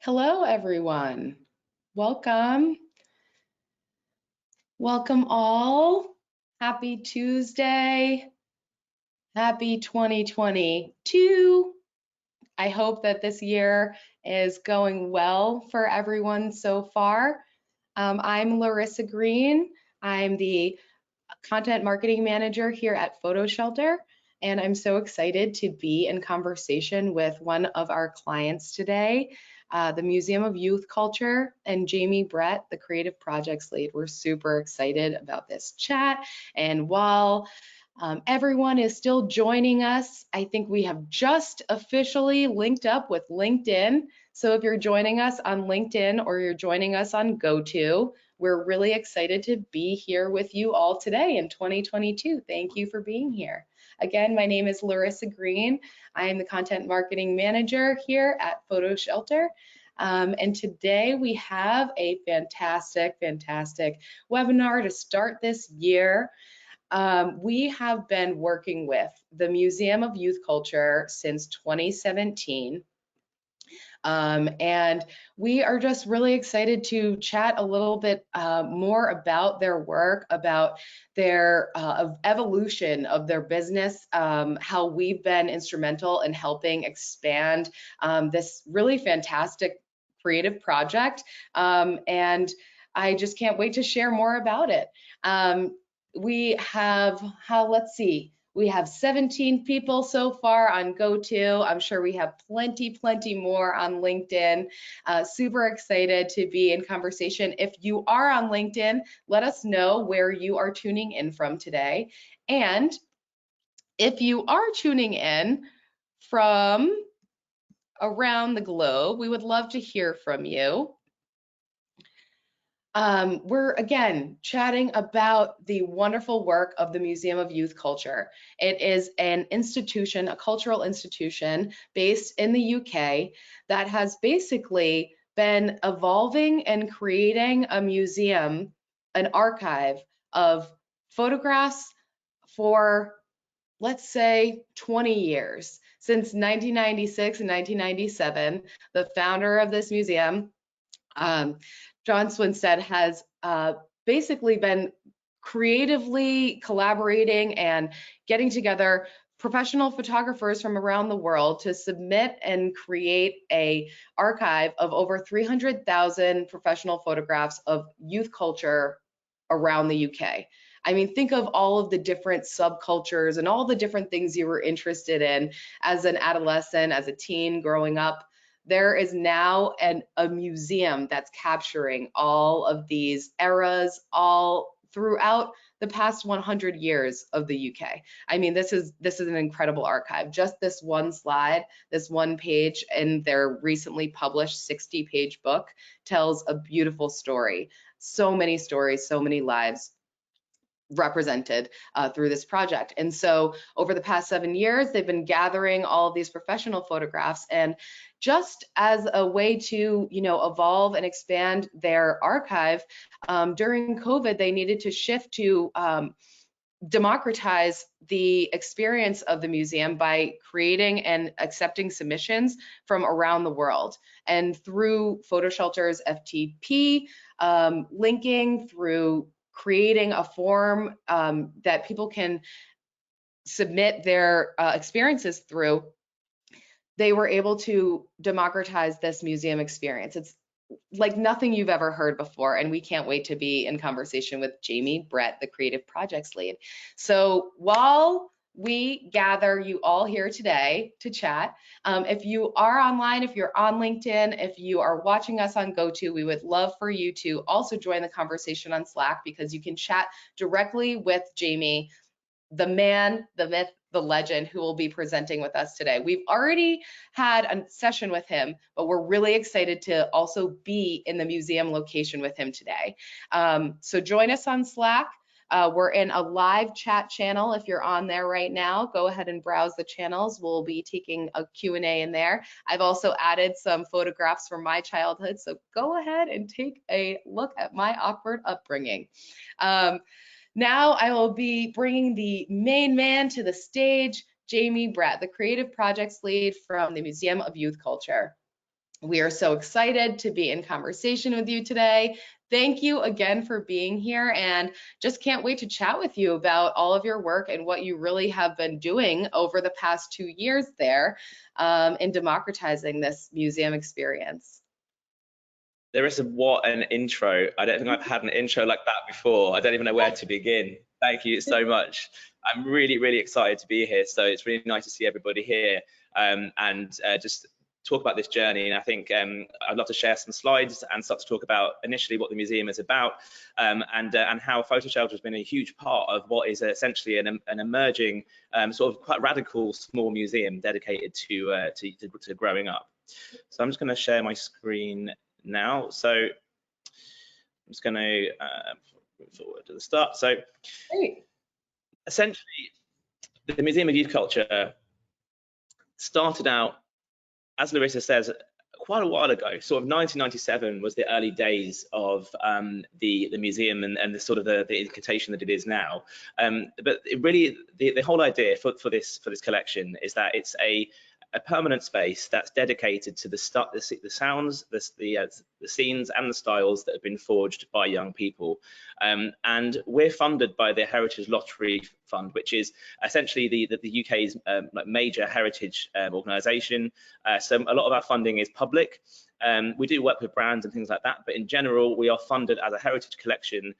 Hello, everyone. Welcome. Welcome all. Happy Tuesday. Happy 2022. I hope that this year is going well for everyone so far. I'm Larissa Green. I'm the content marketing manager here at PhotoShelter, and I'm so excited to be in conversation with one of our clients today, the Museum of Youth Culture, and Jamie Brett, the creative projects lead. We're super excited about this chat, and while everyone is still joining us, I think we have just officially linked up with LinkedIn. So if you're joining us on LinkedIn or you're joining us on GoTo, we're really excited to be here with you all today in 2022. Thank you for being here. Again, my name is Larissa Green. I am the content marketing manager here at PhotoShelter. And today we have a fantastic webinar to start this year. We have been working with the Museum of Youth Culture since 2017. And we are just really excited to chat a little bit more about their work, about their evolution of their business, how we've been instrumental in helping expand this really fantastic creative project. And I just can't wait to share more about it. We have, let's see, we have 17 people so far on GoTo. I'm sure we have plenty more on LinkedIn. Super excited to be in conversation. If you are on LinkedIn, let us know where you are tuning in from today. And if you are tuning in from around the globe, we would love to hear from you. We're again chatting about the wonderful work of the Museum of Youth Culture. It is an institution, a cultural institution based in the UK that has basically been evolving and creating a museum, an archive of photographs for, let's say, 20 years. Since 1996 and 1997, the founder of this museum, John Swinstead, has basically been creatively collaborating and getting together professional photographers from around the world to submit and create a archive of over 300,000 professional photographs of youth culture around the UK. I mean, think of all of the different subcultures and all the different things you were interested in as an adolescent, as a teen growing up. There is now a museum that's capturing all of these eras all throughout the past 100 years of the UK. I mean, this is an incredible archive. Just this one slide, this one page in their recently published 60-page book tells a beautiful story. So many stories, so many lives represented through this project. And so over the past 7 years, they've been gathering all of these professional photographs, and just as a way to, evolve and expand their archive, during COVID, they needed to shift to democratize the experience of the museum by creating and accepting submissions from around the world. And through PhotoShelter's FTP linking, through creating a form that people can submit their experiences through, they were able to democratize this museum experience. It's like nothing you've ever heard before, and we can't wait to be in conversation with Jamie Brett, the creative projects lead. So while we gather you all here today to chat, if you are online, if you're on LinkedIn, if you are watching us on GoTo, we would love for you to also join the conversation on Slack, because you can chat directly with Jamie, the man, the myth, the legend, who will be presenting with us today. We've already had a session with him, but we're really excited to also be in the museum location with him today. So join us on Slack. We're in a live chat channel. If you're on there right now, go ahead and browse the channels. We'll be taking a Q&A in there. I've also added some photographs from my childhood, so go ahead and take a look at my awkward upbringing. Now I will be bringing the main man to the stage, Jamie Brett, the creative projects lead from the Museum of Youth Culture. We are so excited to be in conversation with you today. Thank you again for being here, and just can't wait to chat with you about all of your work and what you really have been doing over the past 2 years there in democratizing this museum experience. There is what an intro. I don't think I've had an intro like that before. I don't even know where to begin. Thank you so much. I'm really, really excited to be here. So it's really nice to see everybody here and just talk about this journey. And I think I'd love to share some slides and start to talk about initially what the museum is about and how PhotoShelter has been a huge part of what is essentially an emerging sort of quite radical small museum dedicated to growing up. So I'm just going to share my screen now. So I'm just going to move forward to the start. So Great. Essentially, the Museum of Youth Culture started out, as Larissa says, quite a while ago. Sort of 1997 was the early days of the museum and the sort of the incarnation that it is now. But it really, the whole idea for this collection is that it's a permanent space that's dedicated to the sounds, the scenes and the styles that have been forged by young people. And we're funded by the Heritage Lottery Fund, which is essentially the UK's major heritage organisation. So a lot of our funding is public. We do work with brands and things like that, but in general, we are funded as a heritage collection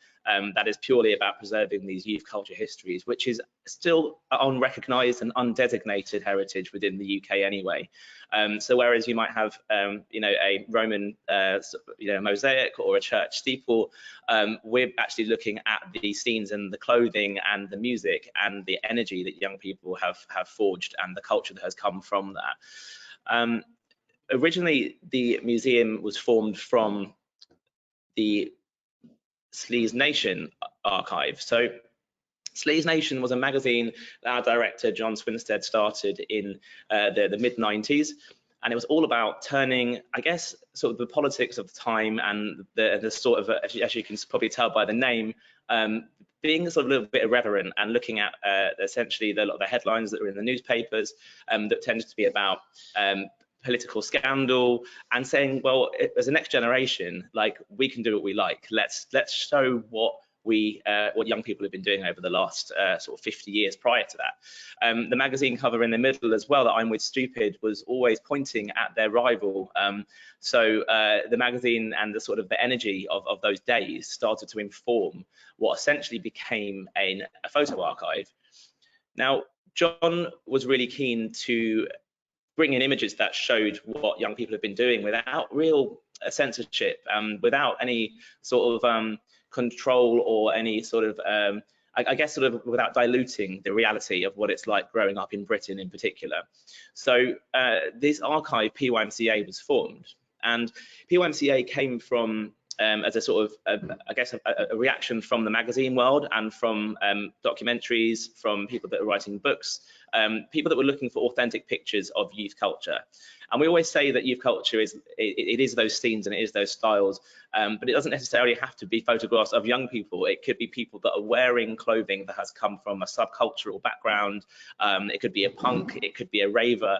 that is purely about preserving these youth culture histories, which is still unrecognised and undesignated heritage within the UK anyway. So whereas you might have, a Roman, mosaic or a church steeple, we're actually looking at the scenes and the clothing and the music and the energy that young people have forged and the culture that has come from that. Originally, the museum was formed from the Sleaze Nation archive. So Sleaze Nation was a magazine that our director, John Swinstead, started in the mid-90s. And it was all about turning, I guess, sort of the politics of the time and the sort of, as you can probably tell by the name, being sort of a little bit irreverent and looking at essentially the headlines that were in the newspapers that tended to be about political scandal and saying, well, as a next generation, like, we can do what we like. Let's show what young people have been doing over the last sort of 50 years prior to that. The magazine cover in the middle as well, that I'm With Stupid, was always pointing at their rival. So the magazine and the sort of the energy of those days started to inform what essentially became a photo archive. Now, John was really keen to bring in images that showed what young people have been doing without real censorship, without any sort of control or any sort of, I guess, sort of without diluting the reality of what it's like growing up in Britain in particular. So this archive, PYMCA, was formed, and PYMCA came from as a sort of, I guess, a reaction from the magazine world and from documentaries, from people that are writing books, people that were looking for authentic pictures of youth culture. And we always say that youth culture is those scenes and it is those styles, but it doesn't necessarily have to be photographs of young people. It could be people that are wearing clothing that has come from a subcultural background. It could be a punk, it could be a raver,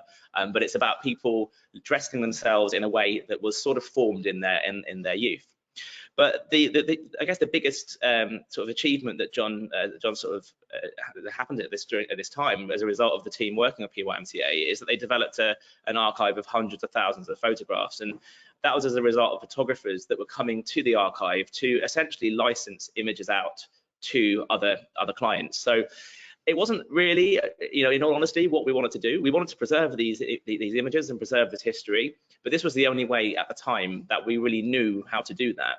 but it's about people dressing themselves in a way that was sort of formed in their youth. But I guess the biggest sort of achievement that John sort of happened at this time as a result of the team working on PYMCA is that they developed an archive of hundreds of thousands of photographs, and that was as a result of photographers that were coming to the archive to essentially license images out to other clients. So it wasn't really, in all honesty, what we wanted to do. We wanted to preserve these images and preserve this history, but this was the only way at the time that we really knew how to do that.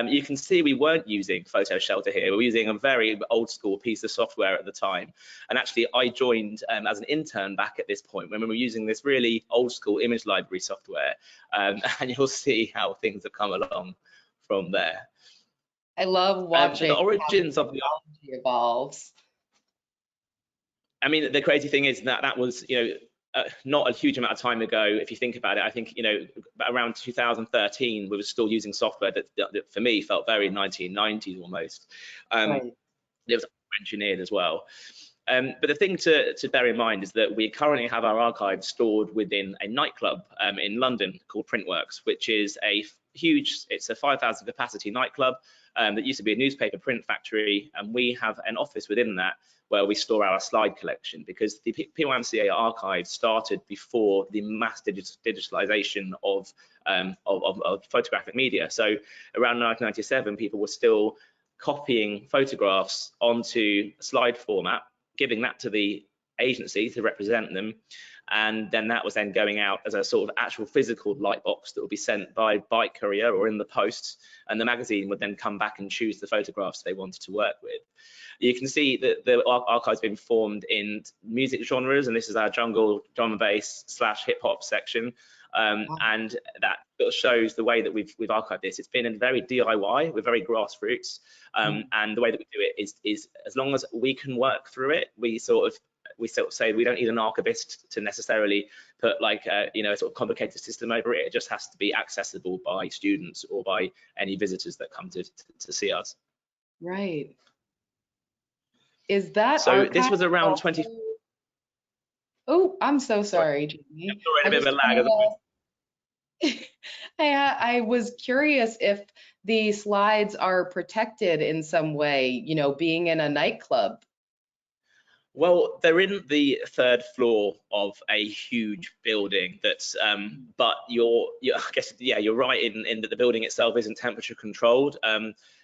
You can see we weren't using PhotoShelter here. We were using a very old school piece of software at the time. And actually, I joined as an intern back at this point when we were using this really old school image library software. And you'll see how things have come along from there. I love watching the origins how of the technology evolves. I mean, the crazy thing is that was, not a huge amount of time ago. If you think about it, I think, around 2013, we were still using software that for me felt very 1990s almost. Right. It was engineered as well. But the thing to bear in mind is that we currently have our archive stored within a nightclub in London called Printworks, which is it's a 5,000 capacity nightclub that used to be a newspaper print factory, and we have an office within that where we store our slide collection, because the PYMCA archive started before the mass digitalization of photographic media. So around 1997, people were still copying photographs onto slide format, giving that to the agency to represent them, and then that was then going out as a sort of actual physical light box that would be sent by bike courier or in the post, and the magazine would then come back and choose the photographs they wanted to work with. You can see that the archive's been formed in music genres, and this is our jungle, drum and bass / hip hop section. And that shows the way that we've archived this. It's been in very DIY, we're very grassroots, and the way that we do it is as long as we can work through it, we sort of say we don't need an archivist to necessarily put like a sort of complicated system over it. It just has to be accessible by students or by any visitors that come to see us. Right. Is that so? This was around 20. Oh, I'm so sorry, Jamie. A bit of a lag. I was curious if the slides are protected in some way, being in a nightclub. Well, they're in the 3rd floor of a huge building that's, but I guess, yeah, you're right in that the building itself isn't temperature controlled.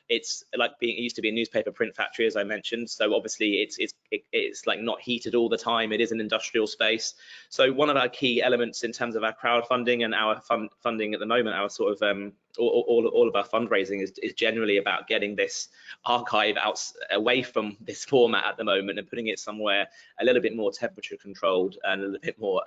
It's like it used to be a newspaper print factory, as I mentioned. So obviously it's like not heated all the time. It is an industrial space. So one of our key elements in terms of our crowdfunding and our funding at the moment, our sort of all of our fundraising is generally about getting this archive out away from this format at the moment and putting it somewhere a little bit more temperature controlled and a little bit more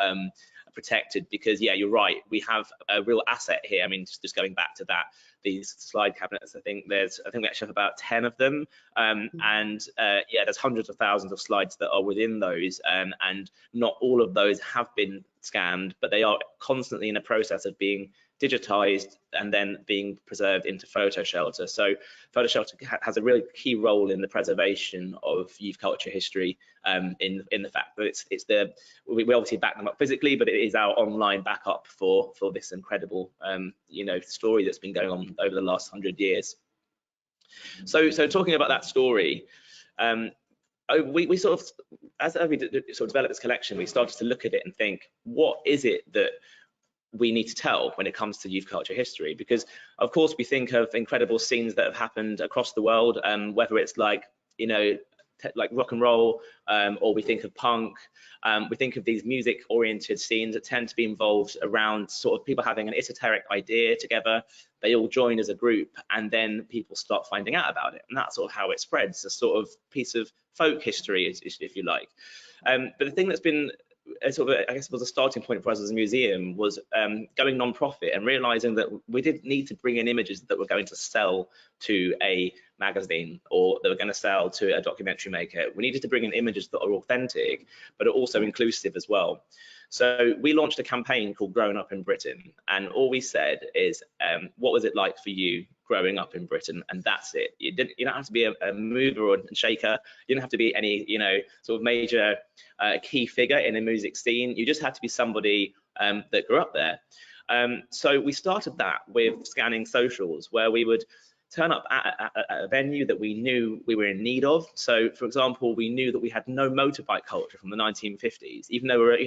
protected, because yeah, you're right, we have a real asset here. I mean, just going back to that, these slide cabinets, I think we actually have about 10 of them, and yeah, there's hundreds of thousands of slides that are within those, and not all of those have been scanned, but they are constantly in a process of being digitized and then being preserved into PhotoShelter. So PhotoShelter has a really key role in the preservation of youth culture history, in the fact that we obviously back them up physically, but it is our online backup for this incredible story that's been going on over the last 100 years. So talking about that story, we sort of, as we sort of developed this collection, we started to look at it and think, what is it that we need to tell when it comes to youth culture history? Because of course we think of incredible scenes that have happened across the world, whether it's like like rock and roll, or we think of punk, we think of these music oriented scenes that tend to be involved around sort of people having an esoteric idea together, they all join as a group, and then people start finding out about it, and that's sort of how it spreads, a sort of piece of folk history, if you like. But the thing that's been sort of, I guess, was a starting point for us as a museum was going non-profit and realizing that we didn't need to bring in images that were going to sell to a magazine or that were going to sell to a documentary maker. We needed to bring in images that are authentic, but are also inclusive as well. So we launched a campaign called Growing Up in Britain, and all we said is, what was it like for you growing up in Britain? And that's it. You don't have to be a mover or a shaker. You don't have to be any sort of major key figure in a music scene. You just had to be somebody that grew up there. So we started that with scanning socials, where we would turn up at a venue that we knew we were in need of. So, for example, we knew that we had no motorbike culture from the 1950s, even though we're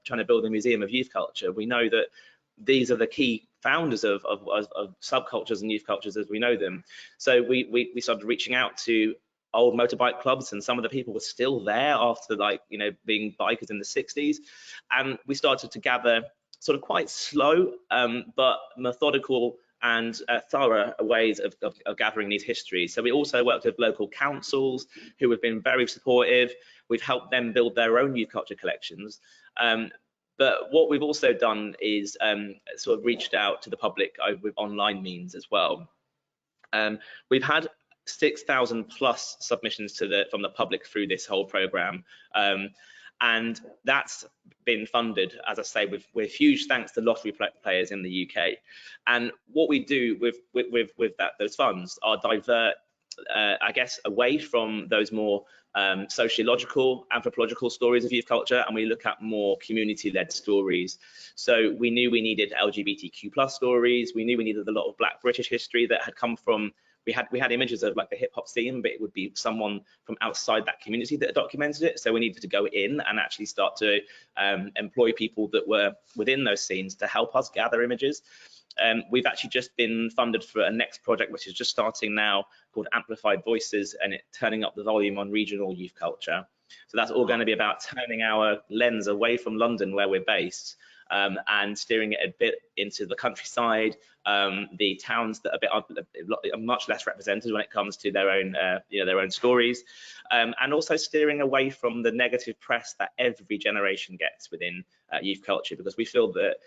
trying to build a museum of youth culture. We know that these are the key founders of subcultures and youth cultures as we know them. So we started reaching out to old motorbike clubs, and some of the people were still there after being bikers in the 60s, and we started to gather sort of quite slow but methodical and thorough ways of gathering these histories. So we also worked with local councils who have been very supportive. We've helped them build their own youth culture collections. But what we've also done is sort of reached out to the public with online means as well. We've had 6,000 plus submissions from the public through this whole program. And that's been funded, as I say, with huge thanks to lottery players in the UK. And what we do with those funds are divert I guess, away from those more sociological, anthropological stories of youth culture, and we look at more community-led stories. So we knew we needed LGBTQ+ stories. We knew we needed a lot of Black British history that had come from. We had images of like the hip hop scene, but it would be someone from outside that community that documented it. So we needed to go in and actually start to employ people that were within those scenes to help us gather images. We've actually just been funded for a next project, which is just starting now, called Amplified Voices, and it turning up the volume on regional youth culture. So that's all going to be about turning our lens away from London, where we're based, and steering it a bit into the countryside, the towns that are much less represented when it comes to their own, their own stories, and also steering away from the negative press that every generation gets within youth culture, because we feel that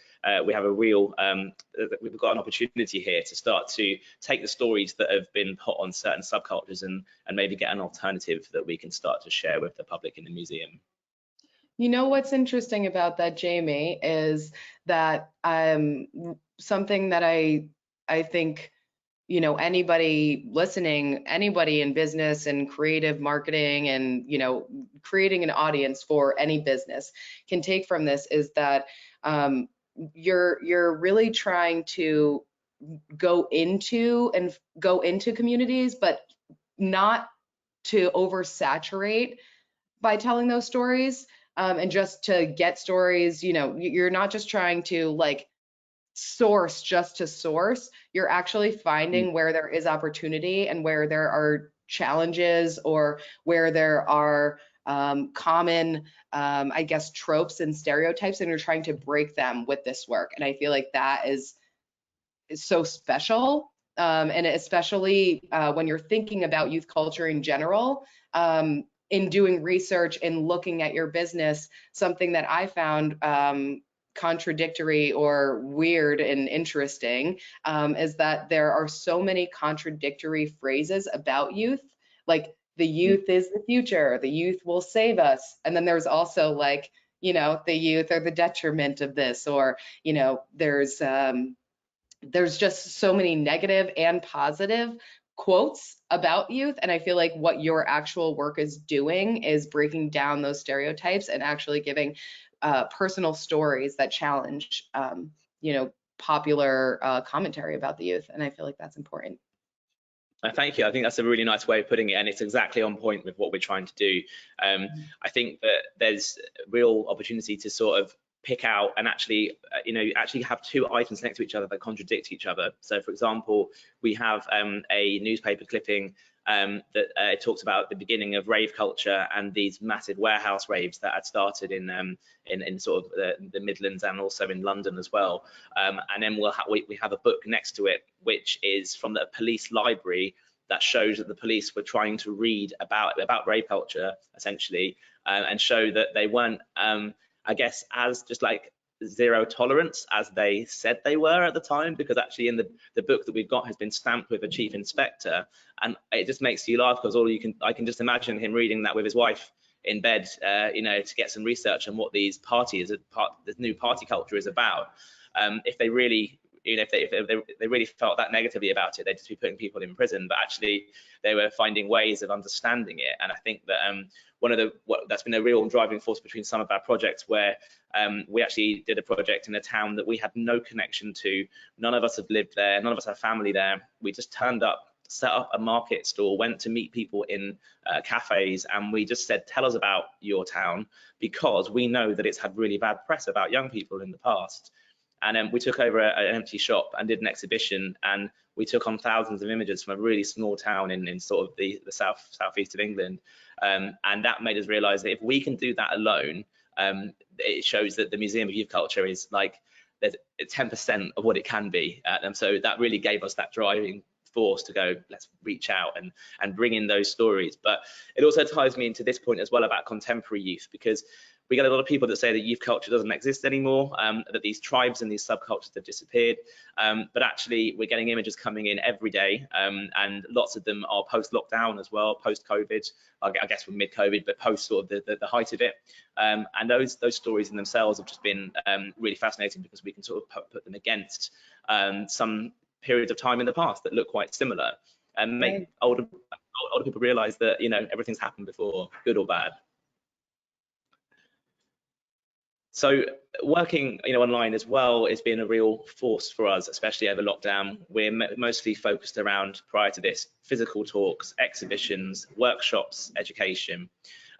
we have a real, we've got an opportunity here to start to take the stories that have been put on certain subcultures and maybe get an alternative that we can start to share with the public in the museum. You know what's interesting about that, Jamie, is that something that I think, you know, anybody listening, anybody in business and creative marketing and, you know, creating an audience for any business can take from this is that you're really trying to go into communities, but not to oversaturate by telling those stories. And just to get stories, you know, you're not just trying to like source just to source, you're actually finding where there is opportunity and where there are challenges or where there are common, I guess, tropes and stereotypes, and you're trying to break them with this work. And I feel like that is so special. And especially when you're thinking about youth culture in general, in doing research and looking at your business, something that I found contradictory or weird and interesting is that there are so many contradictory phrases about youth, like the youth is the future, the youth will save us. And then there's also like, you know, the youth are the detriment of this, or, you know, there's just so many negative and positive quotes about youth. And I feel like what your actual work is doing is breaking down those stereotypes and actually giving personal stories that challenge, you know, popular commentary about the youth. And I feel like that's important. Thank you. I think that's a really nice way of putting it, and it's exactly on point with what we're trying to do. I think that there's real opportunity to sort of pick out and actually, actually have two items next to each other that contradict each other. So, for example, we have a newspaper clipping that it talks about the beginning of rave culture and these massive warehouse raves that had started in sort of the Midlands and also in London as well. And then we have a book next to it, which is from the police library, that shows that the police were trying to read about rave culture essentially, and show that they weren't, I guess, as just like zero tolerance as they said they were at the time, because actually in the book that we've got has been stamped with a chief inspector, and it just makes you laugh, because I can just imagine him reading that with his wife in bed, to get some research on what these this new party culture is about. If they really, if they really felt that negatively about it, they'd just be putting people in prison, but actually they were finding ways of understanding it. And I think that that's been a real driving force between some of our projects, where we actually did a project in a town that we had no connection to. None of us have lived there, none of us have family there. We just turned up, set up a market stall, went to meet people in cafes, and we just said, tell us about your town, because we know that it's had really bad press about young people in the past. And we took over an empty shop and did an exhibition, and we took on thousands of images from a really small town in sort of the southeast of England. And that made us realize that if we can do that alone, it shows that the Museum of Youth Culture is like 10% of what it can be. And so that really gave us that driving force to go, let's reach out and bring in those stories. But it also ties me into this point as well about contemporary youth, because we get a lot of people that say that youth culture doesn't exist anymore, that these tribes and these subcultures have disappeared. But actually, we're getting images coming in every day, and lots of them are post-lockdown as well, post-COVID. I guess we're mid-COVID, but post sort of the height of it. And those stories in themselves have just been really fascinating, because we can sort of put them against some periods of time in the past that look quite similar. and make Right. older people realize that, you know, everything's happened before, good or bad. So working, you know, online as well has been a real force for us, especially over lockdown. We're mostly focused around, prior to this, physical talks, exhibitions, workshops, education.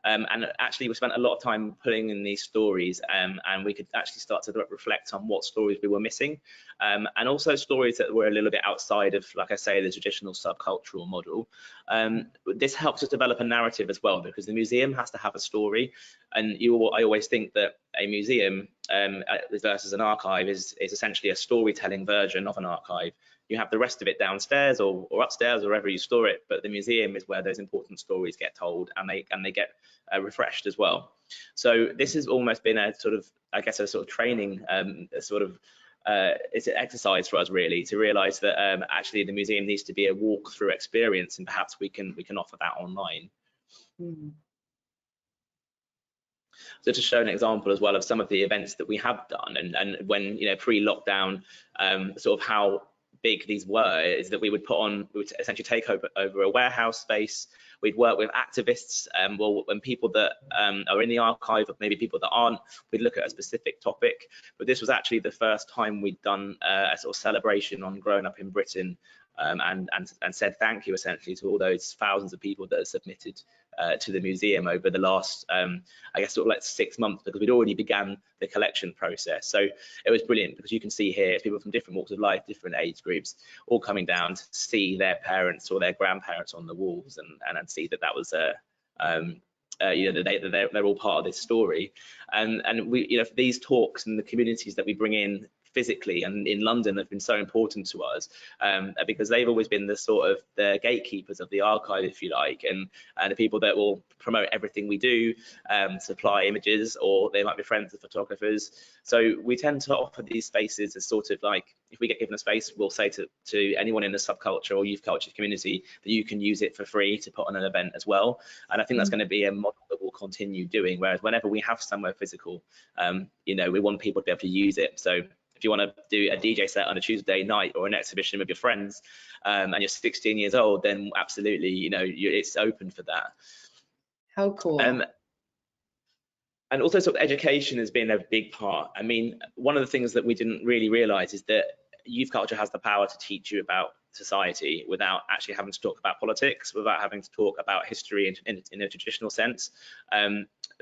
And actually, we spent a lot of time putting in these stories, and we could actually start to reflect on what stories we were missing, and also stories that were a little bit outside of, like I say, the traditional subcultural model. This helps us develop a narrative as well, because the museum has to have a story, and I always think that a museum versus an archive is essentially a storytelling version of an archive. You have the rest of it downstairs or upstairs, or wherever you store it, but the museum is where those important stories get told, and they get refreshed as well. So this has almost been a sort of, I guess, a sort of training, it's an exercise for us really, to realize that actually the museum needs to be a walk-through experience, and perhaps we can offer that online. Mm-hmm. So to show an example as well of some of the events that we have done, and when, you know, pre-lockdown, sort of how big these were, is that we would essentially take over a warehouse space. We'd work with activists, well, when people that are in the archive, or maybe people that aren't, we'd look at a specific topic. But this was actually the first time we'd done a sort of celebration on growing up in Britain, and said thank you essentially to all those thousands of people that have submitted to the museum over the last, I guess, sort of like 6 months, because we'd already began the collection process. So it was brilliant, because you can see here people from different walks of life, different age groups, all coming down to see their parents or their grandparents on the walls, and see that that was you know, they're all part of this story. And we, you know, these talks and the communities that we bring in physically and in London have been so important to us, because they've always been the sort of the gatekeepers of the archive, if you like, and the people that will promote everything we do, supply images, or they might be friends with photographers. So we tend to offer these spaces as sort of like, if we get given a space, we'll say to anyone in the subculture or youth culture community that you can use it for free to put on an event as well. And I think that's going to be a model that we'll continue doing, whereas whenever we have somewhere physical, you know, we want people to be able to use it. So if you want to do a DJ set on a Tuesday night or an exhibition with your friends, and you're 16 years old, then absolutely, you know, it's open for that. How cool. And also sort of education has been a big part. I mean, one of the things that we didn't really realize is that youth culture has the power to teach you about society without actually having to talk about politics, without having to talk about history in a traditional sense.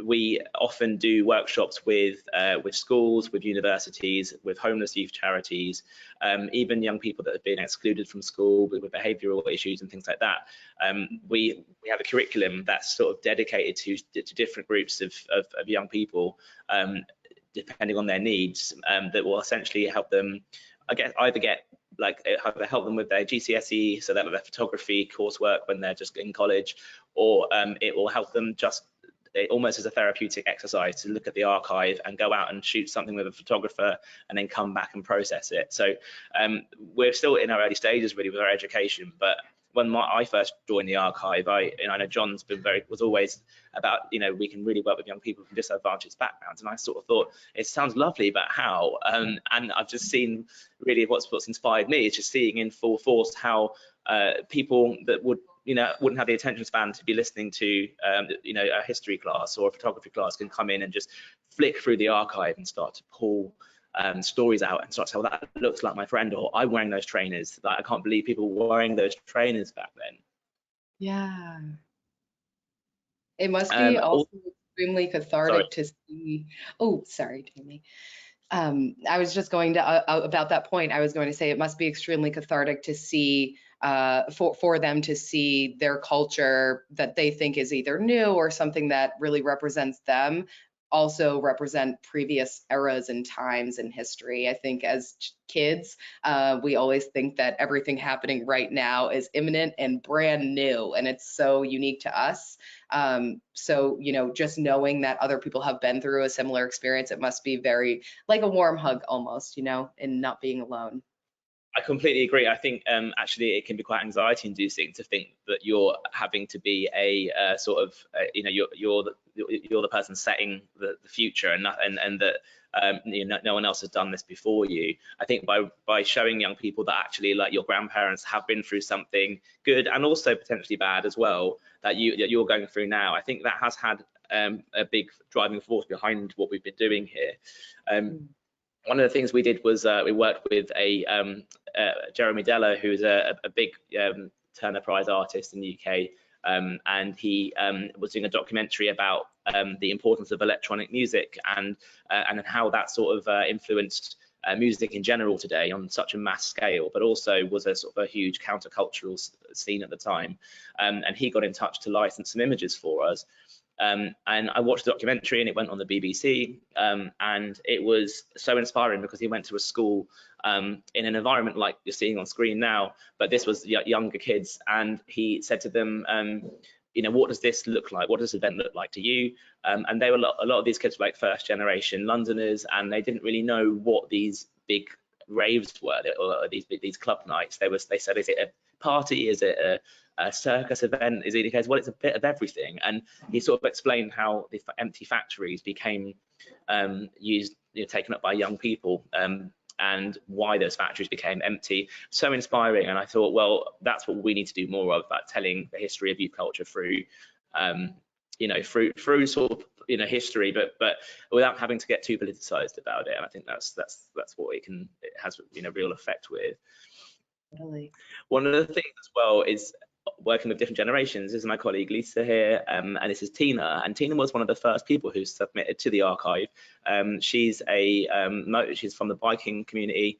We often do workshops with schools, with universities, with homeless youth charities, even young people that have been excluded from school with behavioural issues and things like that. We have a curriculum that's sort of dedicated to different groups of young people, depending on their needs, that will essentially help them, I guess, either help them with their GCSE, so that their photography coursework when they're just in college, or it will help them just almost as a therapeutic exercise to look at the archive and go out and shoot something with a photographer and then come back and process it. So we're still in our early stages really with our education, but when I first joined the archive, I know John's was always about, you know, we can really work with young people from disadvantaged backgrounds, and I sort of thought it sounds lovely, but how? And I've just seen really what's inspired me is just seeing in full force how people that wouldn't have the attention span to be listening to you know, a history class or a photography class can come in and just flick through the archive and start to pull stories out and start to say, well, that looks like my friend, or I'm wearing those trainers. Like, I can't believe people were wearing those trainers back then. Yeah. It must be also extremely cathartic to see. Oh, sorry, Jamie. I was just going to about that point. I was going to say it must be extremely cathartic to see for them to see their culture that they think is either new or something that really represents them, also represent previous eras and times in history. I think as kids, we always think that everything happening right now is imminent and brand new, and it's so unique to us. So, you know, just knowing that other people have been through a similar experience, it must be very like a warm hug almost, you know, and not being alone. I completely agree. I think actually it can be quite anxiety-inducing to think that you're having to be a sort of you're the person setting the future, and that no one else has done this before you. I think by showing young people that actually, like, your grandparents have been through something good and also potentially bad as well that you're going through now, I think that has had a big driving force behind what we've been doing here. One of the things we did was we worked with Jeremy Deller, who's a big Turner Prize artist in the UK, and he was doing a documentary about the importance of electronic music and how that sort of influenced music in general today on such a mass scale, but also was a sort of a huge countercultural scene at the time. And he got in touch to license some images for us. And I watched the documentary, and it went on the BBC, and it was so inspiring because he went to a school in an environment like you're seeing on screen now, but this was younger kids, and he said to them, what does this look like? What does this event look like to you? And they were a lot of these kids were like first generation Londoners, and they didn't really know what these big raves were, or these club nights. They said, is it a party? Is it a circus event? Is it? Well, it's a bit of everything. And he sort of explained how the empty factories became taken up by young people, and why those factories became empty. So inspiring. And I thought, well, that's what we need to do more of, about telling the history of youth culture through through sort of history, but without having to get too politicized about it. And I think that's what it has real effect with. Really? One of the things as well is working with different generations. This is my colleague Lisa here, and this is Tina. And Tina was one of the first people who submitted to the archive. She's she's from the biking community.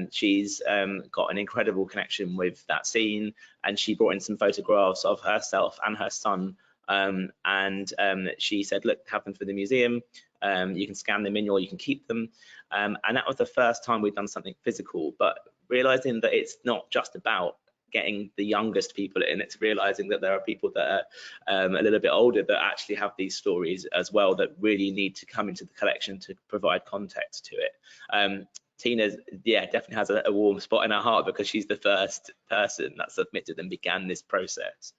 She's got an incredible connection with that scene, and she brought in some photographs of herself and her son. And she said, look, have them for the museum. You can scan them in, or you can keep them. And that was the first time we'd done something physical, but realizing that it's not just about getting the youngest people in, it's realizing that there are people that are a little bit older that actually have these stories as well, that really need to come into the collection to provide context to it. Tina, definitely has a warm spot in her heart because she's the first person that submitted and began this process.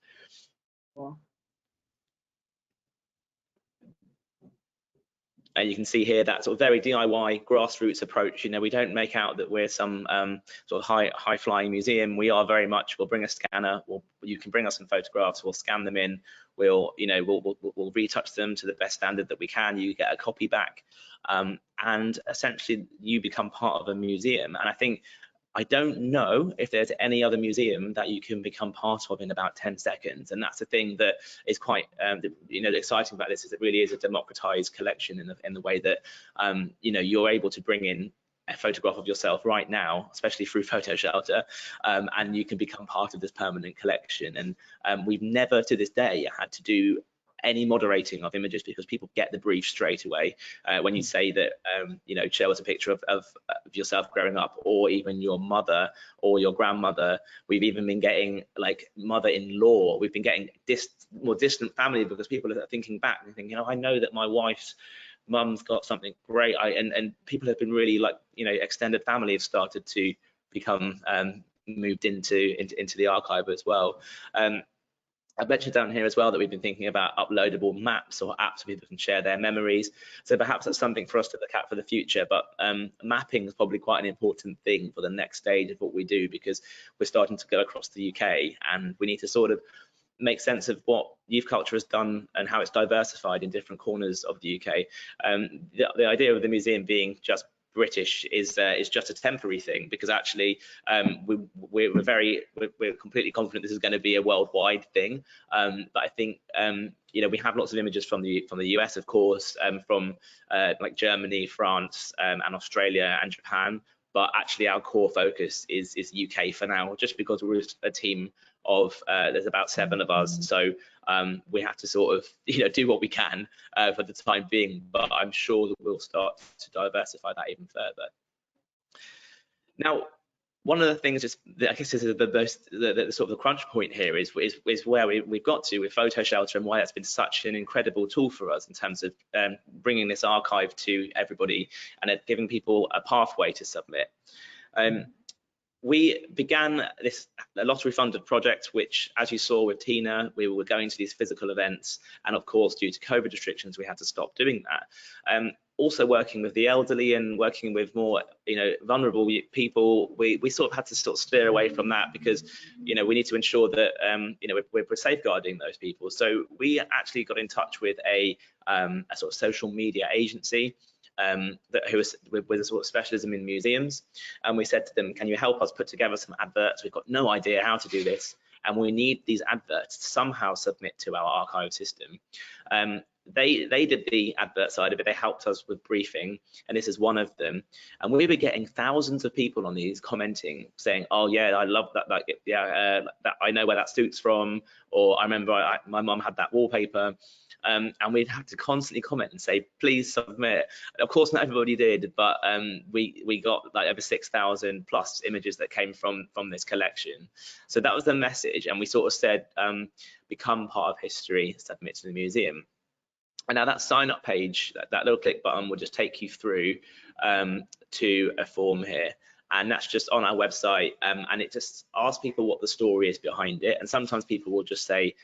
Cool. And you can see here that sort of very DIY grassroots approach. We don't make out that we're some sort of high flying museum. We are very much, we'll bring a scanner, you can bring us some photographs, we'll scan them in, we'll retouch them to the best standard that we can. You get a copy back, and essentially you become part of a museum. And I don't know if there's any other museum that you can become part of in about 10 seconds. And that's the thing that is quite, exciting about this, is it really is a democratized collection in the way that, you're able to bring in a photograph of yourself right now, especially through PhotoShelter, and you can become part of this permanent collection. And we've never to this day had to do any moderating of images, because people get the brief straight away. When you say that, show us a picture of yourself growing up, or even your mother or your grandmother. We've even been getting like mother-in-law. We've been getting more distant family, because people are thinking back and thinking, I know that my wife's mum's got something great. And people have been really extended family have started to become moved into the archive as well. I've mentioned down here as well that we've been thinking about uploadable maps or apps where people can share their memories. So perhaps that's something for us to look at for the future. But mapping is probably quite an important thing for the next stage of what we do, because we're starting to go across the UK, and we need to sort of make sense of what youth culture has done and how it's diversified in different corners of the UK. The idea of the museum being just British is just a temporary thing, because actually we're completely confident this is going to be a worldwide thing. But I think we have lots of images from the US, of course, from like Germany, France, and Australia and Japan. But actually our core focus is UK for now, just because we're a team of there's about 7 of us, so we have to sort of do what we can for the time being, but I'm sure that we'll start to diversify that even further. Now, one of the things, I guess this is the sort of the crunch point here, is where we've got to with PhotoShelter, and why that's been such an incredible tool for us in terms of bringing this archive to everybody and giving people a pathway to submit. we began this lottery funded project, which, as you saw with Tina, we were going to these physical events, and of course due to COVID restrictions we had to stop doing that. Also working with the elderly and working with more vulnerable people, we sort of had to sort of steer away from that, because we need to ensure that we're safeguarding those people. So we actually got in touch with a sort of social media agency who was with a sort of specialism in museums, and we said to them, can you help us put together some adverts? We've got no idea how to do this, and we need these adverts to somehow submit to our archive system. They did the advert side of it. They helped us with briefing, and this is one of them. And we were getting thousands of people on these commenting, saying, "Oh yeah, I love that. That I know where that suit's from," or "I remember my mum had that wallpaper." And we'd have to constantly comment and say, please submit. Of course, not everybody did, but we got like over 6,000 plus images that came from this collection. So that was the message, and we sort of said, become part of history, submit to the museum. And now that sign up page, that little click button will just take you through to a form here. And that's just on our website, and it just asks people what the story is behind it. And sometimes people will just say,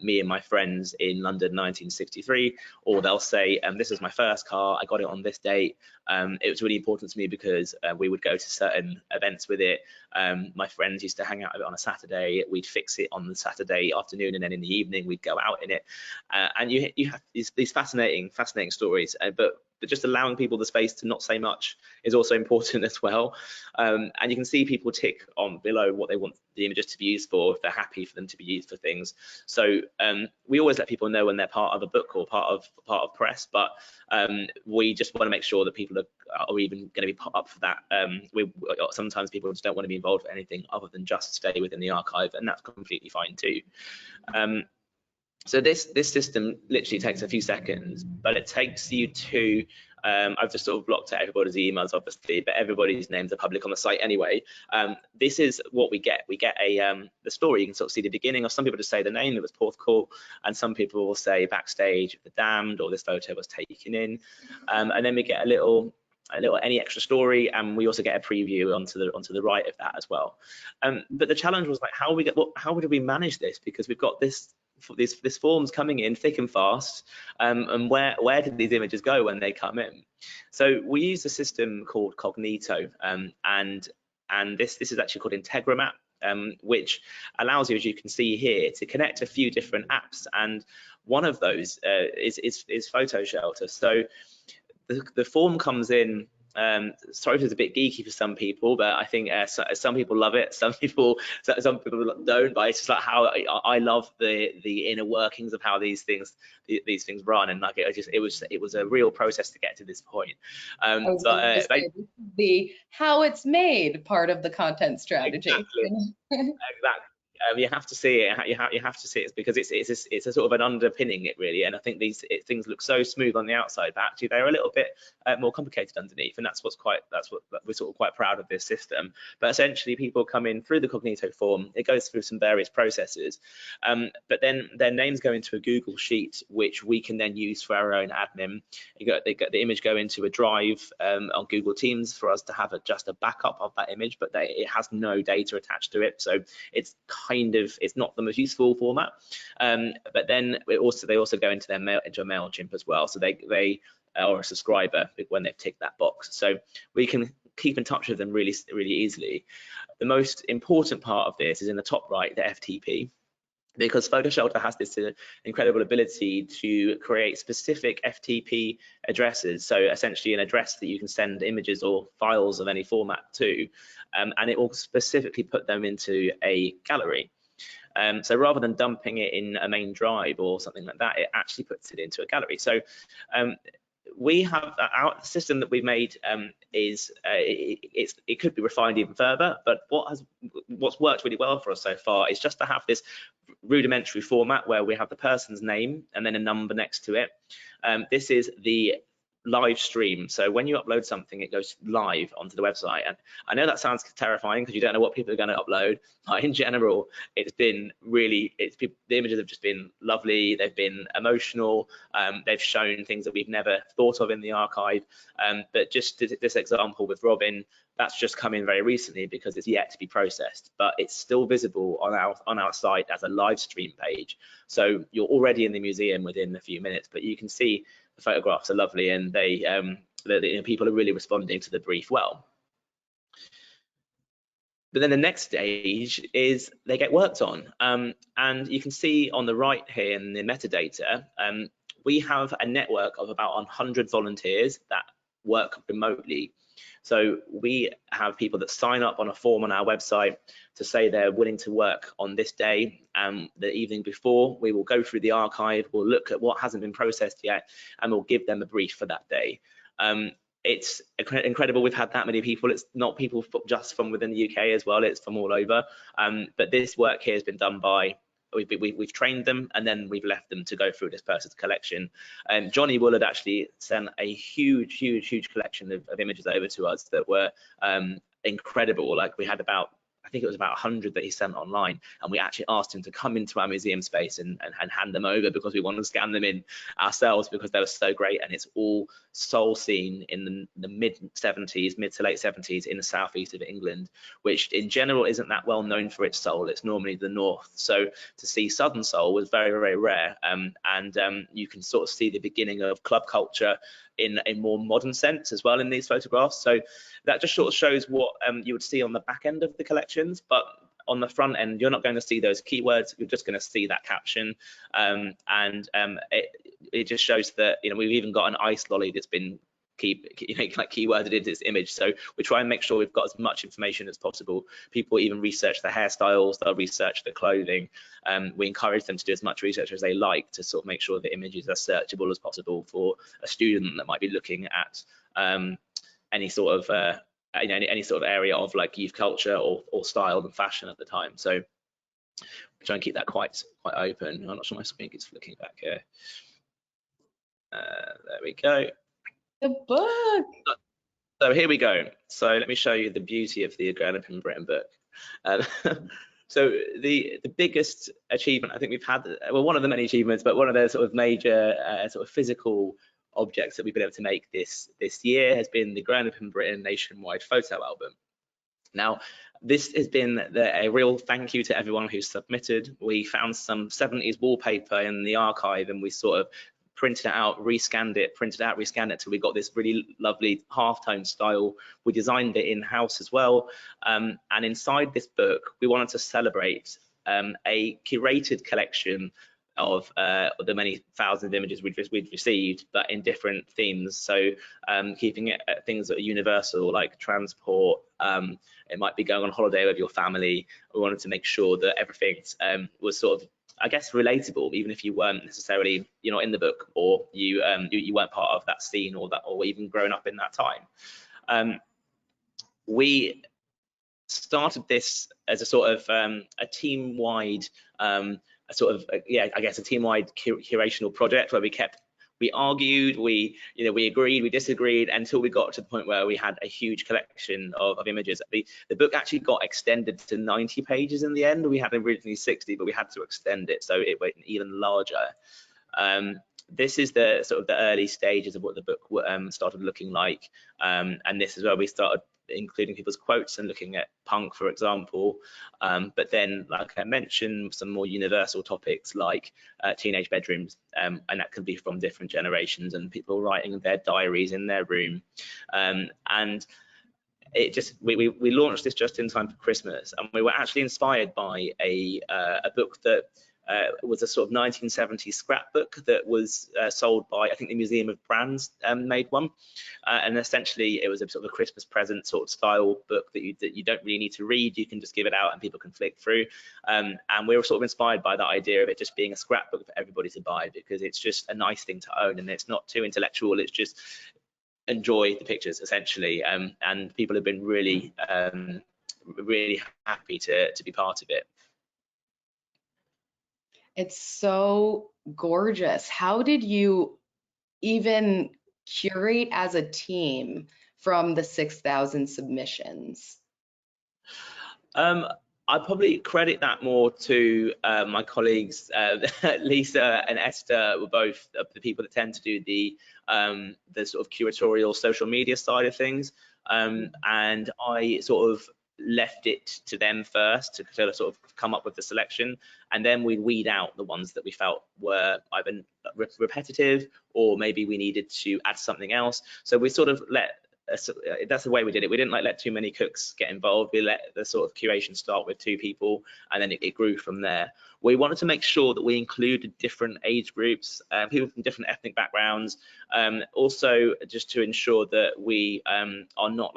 me and my friends in London 1963, or they'll say, this is my first car, I got it on this date. It was really important to me because we would go to certain events with it. My friends used to hang out with it on a Saturday. We'd fix it on the Saturday afternoon, and then in the evening we'd go out in it. And you have these fascinating stories, but just allowing people the space to not say much is also important as well. And you can see people tick on below what they want the images to be used for, if they're happy for them to be used for things. So we always let people know when they're part of a book or part of press, but we just want to make sure that people are even going to be up for that. Sometimes people just don't want to be involved with anything other than just stay within the archive, and that's completely fine too. So this system literally takes a few seconds, but it takes you to, I've just sort of blocked out everybody's emails, obviously, but everybody's names are public on the site anyway. This is what we get. We get the story. You can sort of see the beginning, or some people just say the name, it was Porthcawl, and some people will say backstage the damned, or this photo was taken in. And then we get a little any extra story, and we also get a preview onto the right of that as well. But the challenge was like, how do we manage this? Because we've got this forms coming in thick and fast, and where did these images go when they come in? So we use a system called Cognito, and this is actually called Integramap, which allows you, as you can see here, to connect a few different apps, and one of those is PhotoShelter. So the form comes in. Sorry if it's a bit geeky for some people, but I think some people love it, some people don't. But it's just like how I love the inner workings of how these things run, and like it was a real process to get to this point. The how it's made part of the content strategy. Exactly. You have to see it. You have to see it because it's a sort of an underpinning it really. And I think things look so smooth on the outside, but actually they're a little bit more complicated underneath. And that's what we're sort of quite proud of this system. But essentially, people come in through the Cognito form. It goes through some various processes, but then their names go into a Google sheet, which we can then use for our own admin. The image go into a drive on Google Teams for us to have just a backup of that image, but it has no data attached to it, so it's not the most useful format. But then they also go into a MailChimp as well, so they are a subscriber when they've ticked that box, so we can keep in touch with them really easily. The most important part of this is in the top right, the FTP, because PhotoShelter has this incredible ability to create specific FTP addresses. So essentially an address that you can send images or files of any format to, and it will specifically put them into a gallery. So rather than dumping it in a main drive or something like that, it actually puts it into a gallery. So we have our system that we've made it could be refined even further, but what's worked really well for us so far is just to have this rudimentary format where we have the person's name and then a number next to it. This is the live stream, so when you upload something, it goes live onto the website. And I know that sounds terrifying because you don't know what people are going to upload, but in general it's been really, the images have just been lovely, they've been emotional, they've shown things that we've never thought of in the archive. But just this example with Robin That's just come in very recently because it's yet to be processed, but it's still visible on our site as a live stream page. So you're already in the museum within a few minutes, but you can see the photographs are lovely, and people are really responding to the brief well. But then the next stage is they get worked on. And you can see on the right here in the metadata, we have a network of about 100 volunteers that work remotely. So we have people that sign up on a form on our website to say they're willing to work on this day. The evening before, we will go through the archive, we'll look at what hasn't been processed yet, and we'll give them a brief for that day. It's incredible we've had that many people. It's not people just from within the UK as well, it's from all over. But this work here has been done by, we've trained them, and then we've left them to go through this person's collection. Johnny Woolard actually sent a huge collection of images over to us that were incredible. Like we had about, I think it was about 100 that he sent online, and we actually asked him to come into our museum space and hand them over because we wanted to scan them in ourselves because they were so great. And it's all soul scene in the mid to late 70s in the southeast of England, which in general isn't that well known for its soul. It's normally the north. So to see southern soul was very rare. And you can sort of see the beginning of club culture in a more modern sense as well in these photographs. So that just sort of shows what you would see on the back end of the collections, but on the front end, you're not going to see those keywords. You're just going to see that caption, it just shows that, you know, we've even got an ice lolly that's been keyworded into this image. So we try and make sure we've got as much information as possible. People even research the hairstyles, they'll research the clothing. We encourage them to do as much research as they like to sort of make sure the images are searchable as possible for a student that might be looking at any sort of any sort of area of like youth culture or style and fashion at the time. So we try and keep that quite open. I'm not sure my screen is flicking back here. There we go. The book. So here we go. So let me show you the beauty of the Growing Up in Britain book. So the biggest achievement I think we've had, well, one of the many achievements, but one of the sort of major sort of physical objects that we've been able to make this year has been the Growing Up in Britain nationwide photo album. Now, this has been a real thank you to everyone who submitted. We found some 70s wallpaper in the archive, and we sort of printed it out, rescanned it, till we got this really lovely halftone style. We designed it in-house as well. And inside this book, we wanted to celebrate a curated collection of the many thousands of images we'd received, but in different themes. So keeping it at things that are universal, like transport, it might be going on holiday with your family. We wanted to make sure that everything was sort of, I guess, relatable, even if you weren't necessarily, you know, in the book, or you weren't part of that scene, or even growing up in that time. We started this as a sort of a team-wide, I guess a team-wide curational project where we argued, we agreed, we disagreed, until we got to the point where we had a huge collection of images. The book actually got extended to 90 pages in the end. We had originally 60, but we had to extend it, so it went even larger. This is the sort of the early stages of what the book started looking like, and this is where we started including people's quotes and looking at punk, for example, but then, like I mentioned, some more universal topics like teenage bedrooms, and that can be from different generations and people writing their diaries in their room. And it just, we launched this just in time for Christmas, and we were actually inspired by a book that was a sort of 1970s scrapbook that was sold by, I think, the Museum of Brands made one, and essentially it was a sort of a Christmas present sort of style book that you don't really need to read. You can just give it out and people can flick through, and we were sort of inspired by that idea of it just being a scrapbook for everybody to buy, because it's just a nice thing to own and it's not too intellectual. It's just enjoy the pictures essentially, and people have been really really happy to be part of it. It's so gorgeous. How did you even curate as a team from the 6,000 submissions? I'd probably credit that more to my colleagues. Lisa and Esther were both the people that tend to do the sort of curatorial social media side of things. and I sort of left it to them first to sort of come up with the selection, and then we'd weed out the ones that we felt were either repetitive or maybe we needed to add something else. So we sort of that's the way we did it. We didn't let too many cooks get involved. We let the sort of curation start with 2 people, and then it grew from there. We wanted to make sure that we included different age groups, people from different ethnic backgrounds, also just to ensure that we are not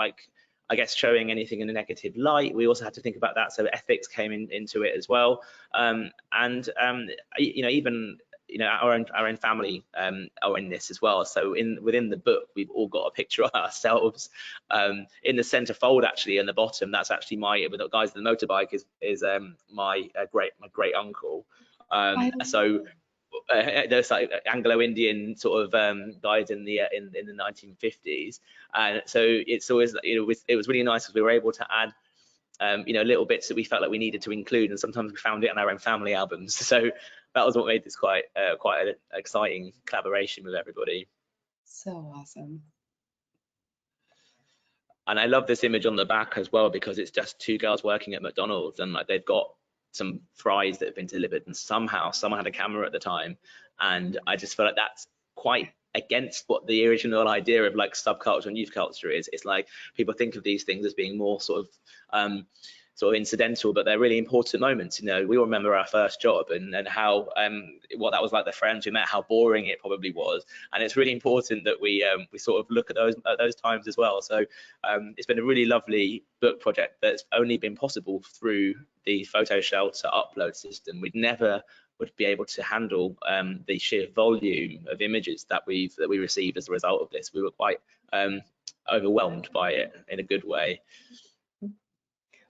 I guess showing anything in a negative light. We also had to think about that, so ethics came into it as well, even our own family are in this as well. So within the book, we've all got a picture of ourselves in the center fold. Actually, in the bottom, that's actually with the guys in the motorbike is my great uncle. So there's like Anglo-Indian sort of guys in the 1950s, and so it's always it was really nice because we were able to add little bits that we felt like we needed to include, and sometimes we found it in our own family albums. So that was what made this quite an exciting collaboration with everybody. So awesome. And I love this image on the back as well, because it's just 2 girls working at McDonald's, and like they've got some fries that have been delivered, and somehow someone had a camera at the time, and I just feel like that's quite against what the original idea of like subculture and youth culture is. It's like people think of these things as being more sort of incidental, but they're really important moments. We all remember our first job and how what that was like, the friends we met, how boring it probably was, and it's really important that we sort of look at those times as well. So it's been a really lovely book project that's only been possible through the PhotoShelter upload system. We'd never would be able to handle the sheer volume of images that we received as a result of this. We were quite overwhelmed by it in a good way.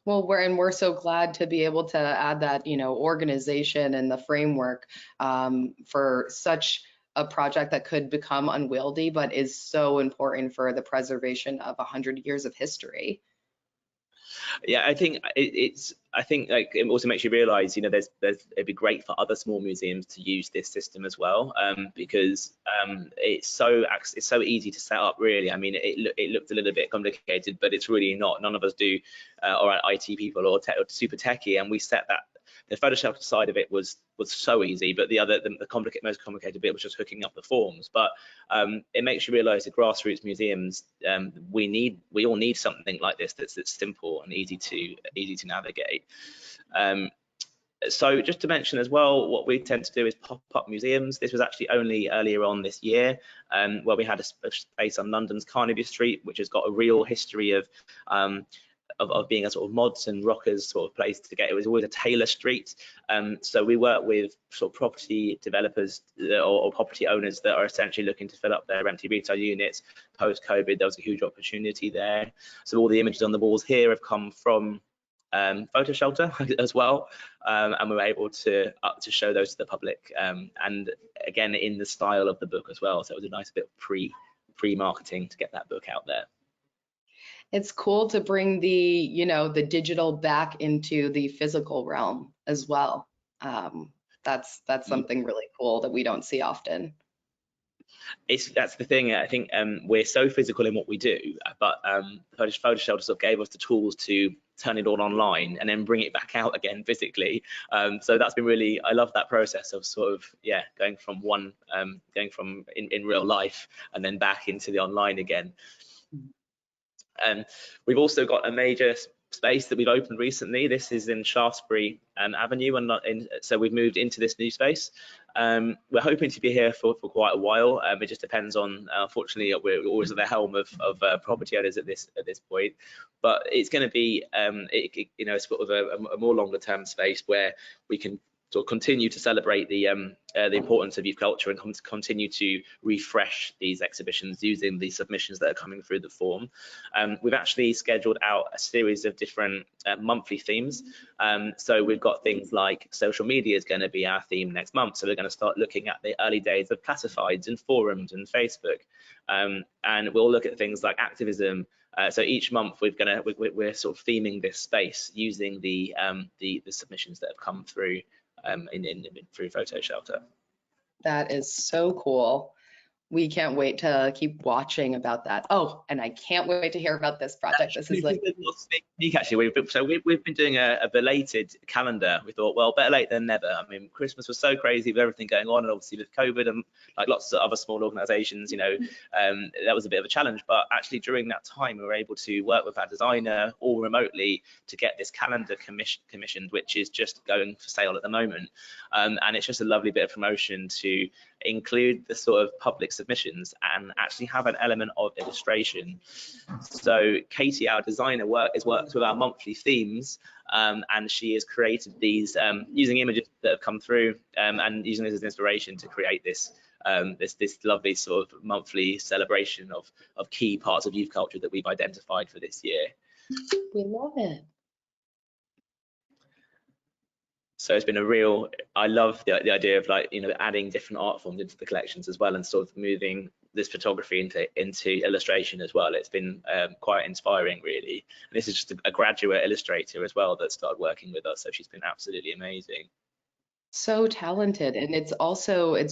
Well, we're so glad to be able to add that, organization and the framework for such a project that could become unwieldy, but is so important for the preservation of 100 years of history. Yeah, I think like it also makes you realize, it'd be great for other small museums to use this system as well, because it's so easy to set up, really. I mean, it looked a little bit complicated, but it's really not. None of us do, or IT people or super techie, and we set that. The PhotoShelter side of it was so easy, but the most complicated bit was just hooking up the forms. But it makes you realise that grassroots museums, we all need something like this that's simple and easy to navigate. So just to mention as well, what we tend to do is pop-up museums. This was actually only earlier on this year, where we had a space on London's Carnaby Street, which has got a real history of being a sort of mods and rockers sort of place to get. It was always a Taylor Street, so we work with sort of property developers or property owners that are essentially looking to fill up their empty retail units post-COVID. There was a huge opportunity there. So all the images on the walls here have come from PhotoShelter as well, and we were able to show those to the public, and again in the style of the book as well. So it was a nice bit of pre-marketing to get that book out there. It's cool to bring the digital back into the physical realm as well. That's something really cool that we don't see often. That's the thing. I think we're so physical in what we do, but PhotoShelter sort of gave us the tools to turn it all online and then bring it back out again physically. So that's been really, I love that process of sort of going from in real life and then back into the online again. We've also got a major space that we've opened recently. This is in Shaftesbury Avenue, and so we've moved into this new space. We're hoping to be here for quite a while. It just depends on, unfortunately, we're always at the helm of property owners at this point. But it's going to be, sort of a more longer term space where we can sort of continue to celebrate the importance of youth culture and continue to refresh these exhibitions using the submissions that are coming through the form. We've actually scheduled out a series of different monthly themes. So we've got things like social media is going to be our theme next month. So we're going to start looking at the early days of classifieds and forums and Facebook. And we'll look at things like activism. So each month we're sort of theming this space using the submissions that have come through through PhotoShelter. That is so cool. We can't wait to keep watching about that. Oh, and I can't wait to hear about this project. This is like, Actually, we've been doing a belated calendar. We thought, well, better late than never. I mean, Christmas was so crazy with everything going on, and obviously with COVID and like lots of other small organisations, you know, that was a bit of a challenge. But actually, during that time, we were able to work with our designer all remotely to get this calendar commissioned, which is just going for sale at the moment. And it's just a lovely bit of promotion to include the sort of public submissions and actually have an element of illustration. So Katie, our designer, works with our monthly themes, and she has created these using images that have come through and using this as inspiration to create this this lovely sort of monthly celebration of key parts of youth culture that we've identified for this year. we love it. So it's been a real, I love the idea of, like, you know, adding different art forms into the collections as well, and sort of moving this photography into illustration as well. It's been quite inspiring, really. And this is just a graduate illustrator as well that started working with us, so she's been absolutely amazing. So talented. And it's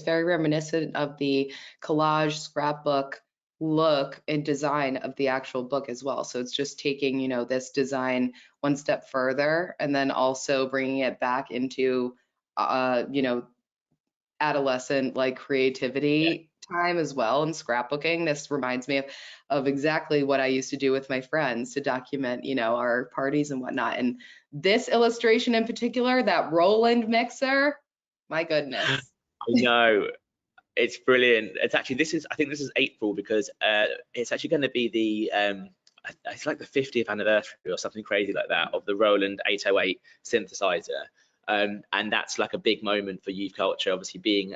very reminiscent of the collage scrapbook look and design of the actual book as well. So it's just taking, you know, this design one step further and then also bringing it back into, you know, adolescent like creativity time as well, and scrapbooking. This reminds me of exactly what I used to do with my friends to document, you know, our parties and whatnot. And this illustration in particular, that Roland mixer, my goodness. I know, it's brilliant. It's actually, I think this is April, because it's actually going to be the it's like the 50th anniversary or something crazy like that of the Roland 808 synthesizer. And that's like a big moment for youth culture, obviously being,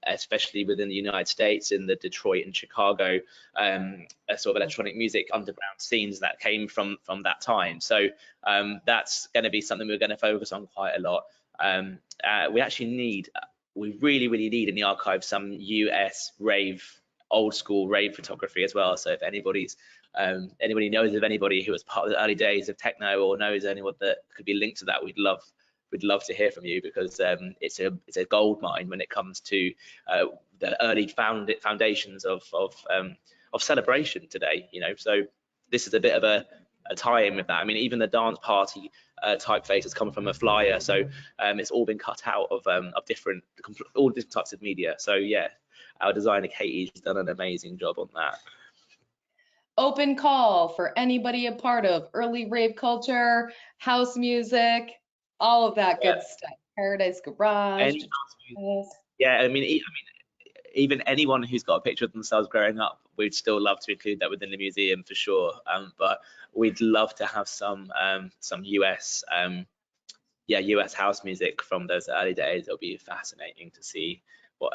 especially within the United States, in the Detroit and Chicago sort of electronic music underground scenes that came from that time. So that's going to be something we're going to focus on quite a lot. We really need in the archive some US old school rave photography as well. So if anybody knows of anybody who was part of the early days of techno, or knows anyone that could be linked to that, we'd love to hear from you, because it's a gold mine when it comes to the early foundations of celebration today, you know. So this is a bit of a tie-in with that. I mean, even the dance party typeface has come from a flyer, so it's all been cut out of all different types of media. So yeah, our designer Katie's done an amazing job on that. Open call for anybody a part of early rave culture, house music, all of that good stuff. Paradise Garage. Yeah, I mean, even anyone who's got a picture of themselves growing up, we'd still love to include that within the museum for sure. But we'd love to have some US US house music from those early days. It'll be fascinating to see what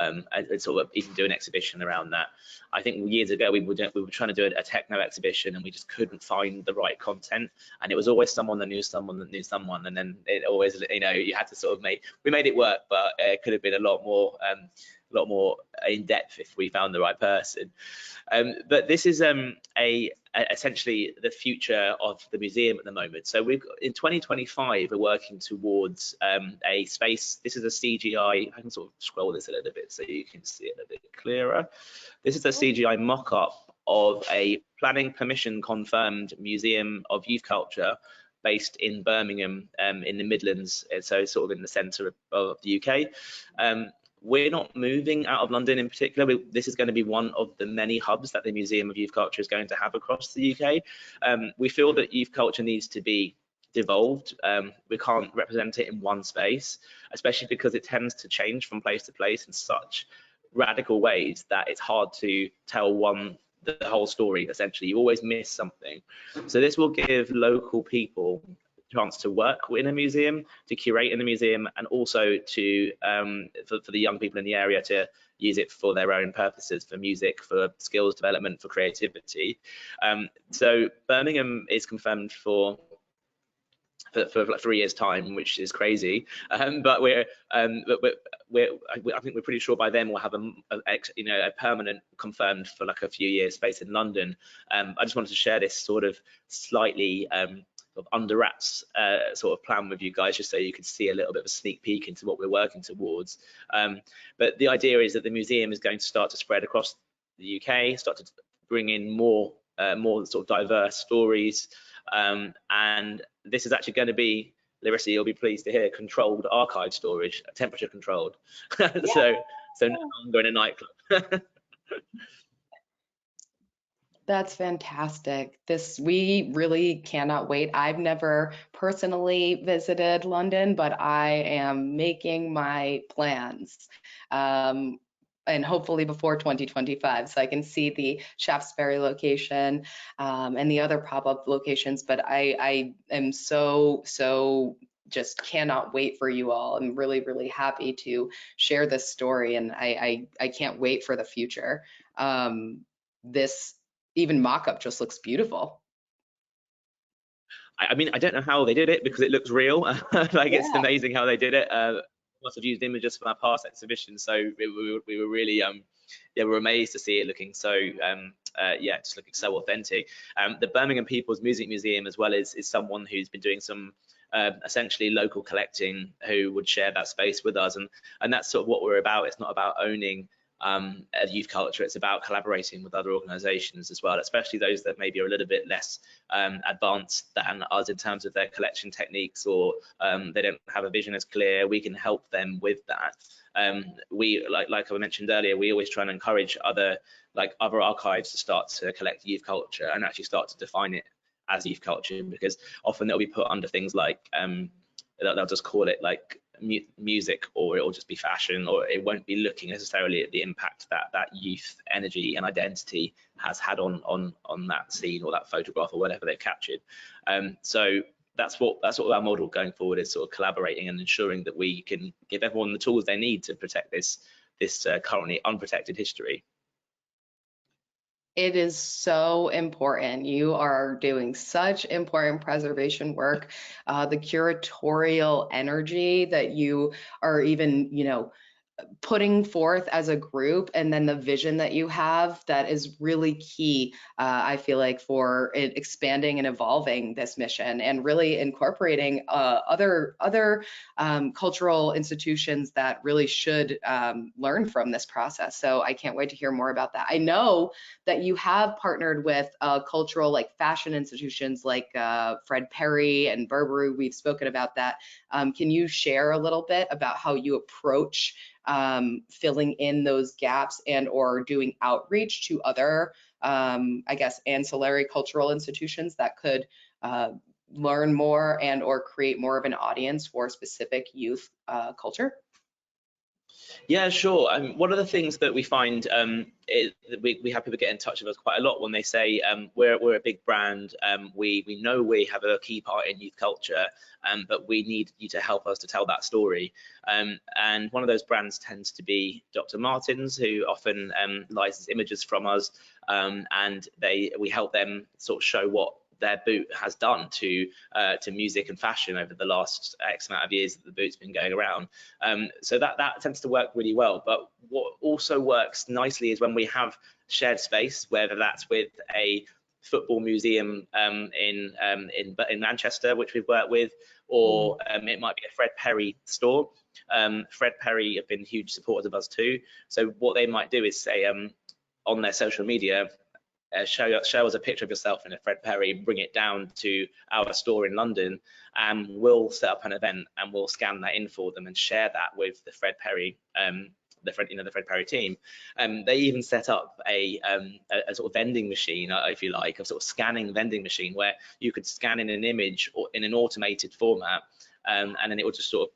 sort of even do an exhibition around that. I think years ago we were trying to do a techno exhibition, and we just couldn't find the right content, and it was always someone that knew someone that knew someone, and then it always, you know, you had to sort of we made it work, but it could have been a lot more in depth if we found the right person. But this is essentially the future of the museum at the moment. So in 2025 we're working towards a space. This is a CGI. I can sort of scroll this a little bit so you can see it a bit clearer. This is a CGI mock-up of a planning permission confirmed museum of youth culture based in Birmingham, in the Midlands, so sort of in the centre of the UK. We're not moving out of London in particular. This is going to be one of the many hubs that the Museum of Youth Culture is going to have across the UK. We feel that youth culture needs to be devolved. We can't represent it in one space, especially because it tends to change from place to place in such radical ways that it's hard to tell the whole story. Essentially, you always miss something. So this will give local people chance to work in a museum, to curate in the museum, and also to for the young people in the area to use it for their own purposes, for music, for skills development, for creativity. So Birmingham is confirmed for like 3 years time, which is crazy, but I think we're pretty sure by then we'll have a permanent confirmed for like a few years space in London. I just wanted to share this sort of slightly sort of under wraps sort of plan with you guys, just so you can see a little bit of a sneak peek into what we're working towards. But the idea is that the museum is going to start to spread across the UK, started to bring in more sort of diverse stories, and this is actually going to be, Larissa, you'll be pleased to hear, controlled archive storage, temperature controlled. So now I'm going to nightclub. That's fantastic. We really cannot wait. I've never personally visited London, but I am making my plans. And hopefully before 2025, so I can see the Shaftesbury location and the other pop-up locations. But I am so just cannot wait for you all. I'm really happy to share this story, and I can't wait for the future. This even mock-up just looks beautiful. I mean, I don't know how they did it because it looks real. Like, it's Yeah. amazing how they did it. Must have used images from our past exhibition, so we were really yeah, we're amazed to see it looking so yeah, just looking so authentic. The Birmingham People's Music Museum as well is someone who's been doing some essentially local collecting, who would share that space with us, and that's sort of what we're about. It's not about owning a youth culture, it's about collaborating with other organizations as well, especially those that maybe are a little bit less advanced than us in terms of their collection techniques, or they don't have a vision as clear. We can help them with that. We, like I mentioned earlier, we always try and encourage other archives to start to collect youth culture and actually start to define it as youth culture, because often it'll be put under things like they'll just call it like music, or it'll just be fashion, or it won't be looking necessarily at the impact that youth energy and identity has had on that scene or that photograph or whatever they've captured. So that's what our model going forward is, sort of collaborating and ensuring that we can give everyone the tools they need to protect this currently unprotected history. It is so important. You are doing such important preservation work. The curatorial energy that you are even, putting forth as a group, and then the vision that you have, that is really key, I feel like, for it expanding and evolving this mission, and really incorporating other cultural institutions that really should learn from this process. So I can't wait to hear more about that. I know that you have partnered with cultural, like fashion institutions like Fred Perry and Burberry. We've spoken about that. Can you share a little bit about how you approach filling in those gaps and or doing outreach to other, I guess, ancillary cultural institutions that could learn more and or create more of an audience for specific youth culture? Yeah, sure. One of the things that we find we have people get in touch with us quite a lot when they say we're a big brand, we know we have a key part in youth culture, but we need you to help us to tell that story. And one of those brands tends to be Dr. Martens, who often license images from us, and we help them sort of show what their boot has done to music and fashion over the last X amount of years that the boot's been going around. So that tends to work really well. But what also works nicely is when we have shared space, whether that's with a football museum in Manchester, which we've worked with, or it might be a Fred Perry store. Fred Perry have been huge supporters of us too. So what they might do is say on their social media, show us a picture of yourself in a Fred Perry, bring it down to our store in London, and we'll set up an event and we'll scan that in for them and share that with the Fred Perry, the Fred Perry team. They even set up a sort of vending machine, if you like, a sort of scanning vending machine where you could scan in an image or in an automated format, and then it would just sort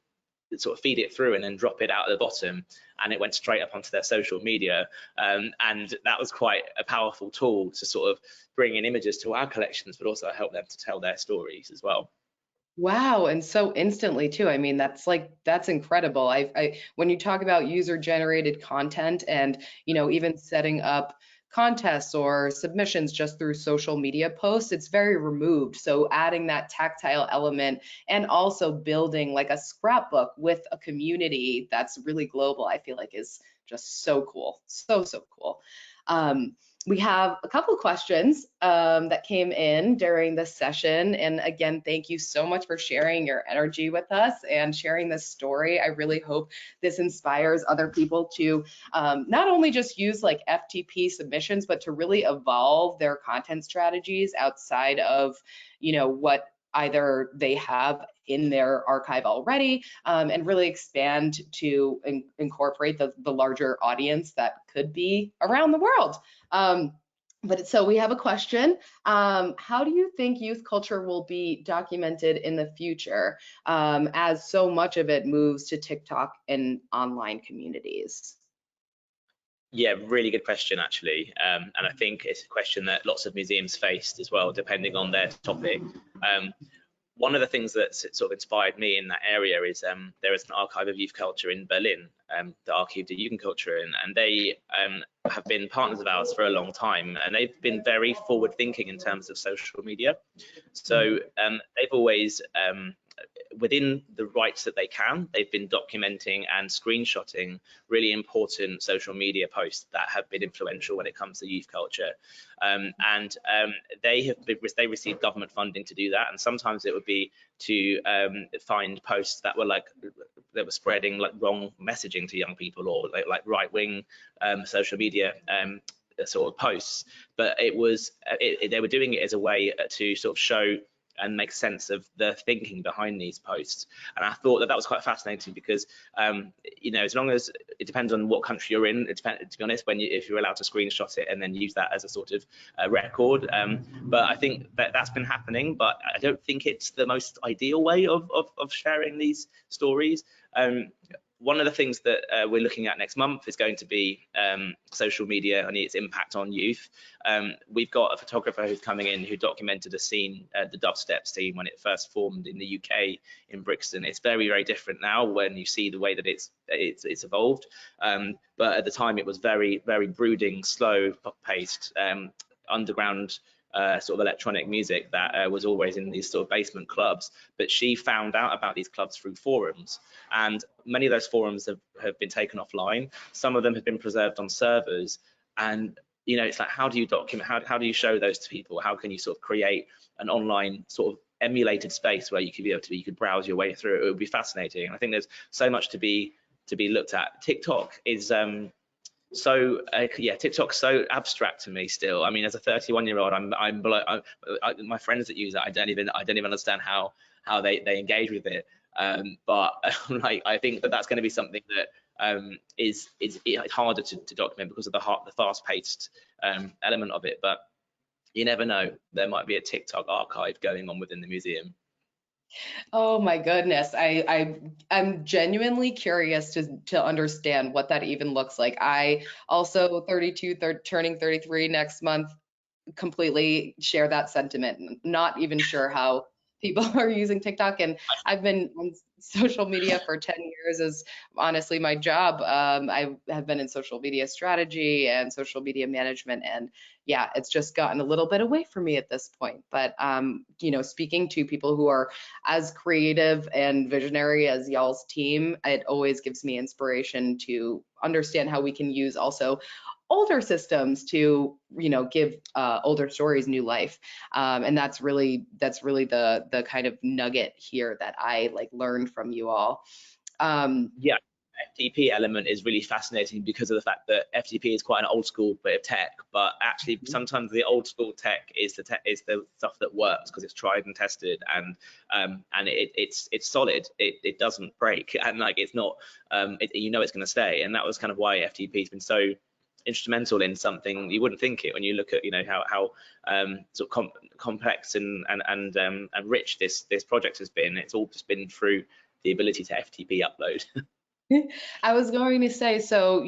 of feed it through and then drop it out at the bottom, and it went straight up onto their social media, and that was quite a powerful tool to sort of bring in images to our collections, but also help them to tell their stories as well. Wow, and so instantly too. I mean, that's incredible. When you talk about user generated content and, even setting up contests or submissions just through social media posts, it's very removed. So adding that tactile element and also building like a scrapbook with a community that's really global, I feel like is just so cool. So cool. We have a couple of questions that came in during this session. And again, thank you so much for sharing your energy with us and sharing this story. I really hope this inspires other people to not only just use like FTP submissions, but to really evolve their content strategies outside of, what either they have in their archive already, and really expand to incorporate the larger audience that could be around the world. But so we have a question. How do you think youth culture will be documented in the future, as so much of it moves to TikTok and online communities? Yeah, really good question, actually. And I think it's a question that lots of museums faced as well, depending on their topic. One of the things that sort of inspired me in that area is there is an archive of youth culture in Berlin, the Archive der Jugendkultur, and they have been partners of ours for a long time, and they've been very forward thinking in terms of social media. So they've always, within the rights that they can, they've been documenting and screenshotting really important social media posts that have been influential when it comes to youth culture. They received government funding to do that, and sometimes it would be to find posts that were spreading like wrong messaging to young people, or like right-wing social media sort of posts. But they were doing it as a way to sort of show and make sense of the thinking behind these posts. And I thought that was quite fascinating because, as long as it depends on what country you're in, to be honest, if you're allowed to screenshot it and then use that as a sort of record. But I think that's been happening, but I don't think it's the most ideal way of sharing these stories. One of the things that we're looking at next month is going to be social media and its impact on youth. We've got a photographer who's coming in who documented a scene, the dubstep scene, when it first formed in the UK in Brixton. It's very, very different now when you see the way that it's evolved. But at the time, it was very, very brooding, slow-paced, underground sort of electronic music that was always in these sort of basement clubs. But she found out about these clubs through forums, and many of those forums have been taken offline. Some of them have been preserved on servers, and it's like, how do you document, how do you show those to people? How can you sort of create an online sort of emulated space where you could browse your way through it? It would be fascinating. I think there's so much to be looked at. TikTok is TikTok's so abstract to me still. I mean, as a 31-year-old, my friends that use it, I don't even understand how they engage with it. But I think that's going to be something that is harder to document because of the fast-paced element of it. But you never know, there might be a TikTok archive going on within the museum. Oh my goodness. I'm genuinely curious to understand what that even looks like. I also 32, turning 33 next month, completely share that sentiment. Not even sure how people are using TikTok, and I've been on social media for 10 years is honestly my job. I have been in social media strategy and social media management, and yeah, it's just gotten a little bit away from me at this point. But speaking to people who are as creative and visionary as y'all's team, it always gives me inspiration to understand how we can use also older systems to give older stories new life, and that's really the kind of nugget here that I learned from you all. Yeah, FTP element is really fascinating because of the fact that FTP is quite an old school bit of tech, but actually sometimes the old school tech is the stuff that works because it's tried and tested, and it's solid. It doesn't break, and it's not it's going to stay. And that was kind of why FTP has been so instrumental in something you wouldn't think it when you look at how sort of complex and rich this project has been. It's all just been through the ability to FTP upload. I was going to say, so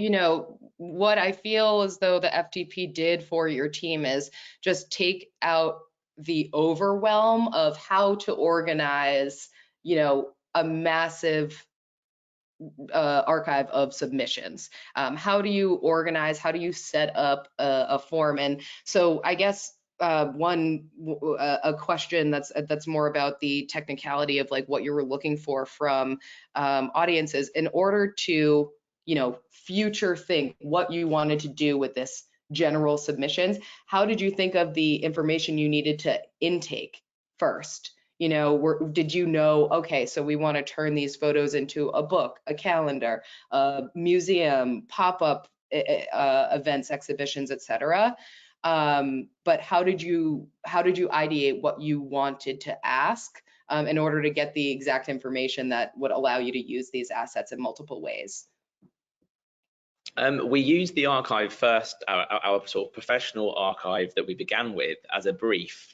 what I feel as though the FTP did for your team is just take out the overwhelm of how to organize a massive archive of submissions. How do you organize? How do you set up a form? And so I guess a question that's more about the technicality of what you were looking for from audiences in order to future think what you wanted to do with this general submissions. How did you think of the information you needed to intake first? You know, did you know, okay, so we want to turn these photos into a book, a calendar, a museum, pop-up events, exhibitions, etc. But how did you ideate what you wanted to ask in order to get the exact information that would allow you to use these assets in multiple ways? We used the archive first, our sort of professional archive that we began with, as a brief.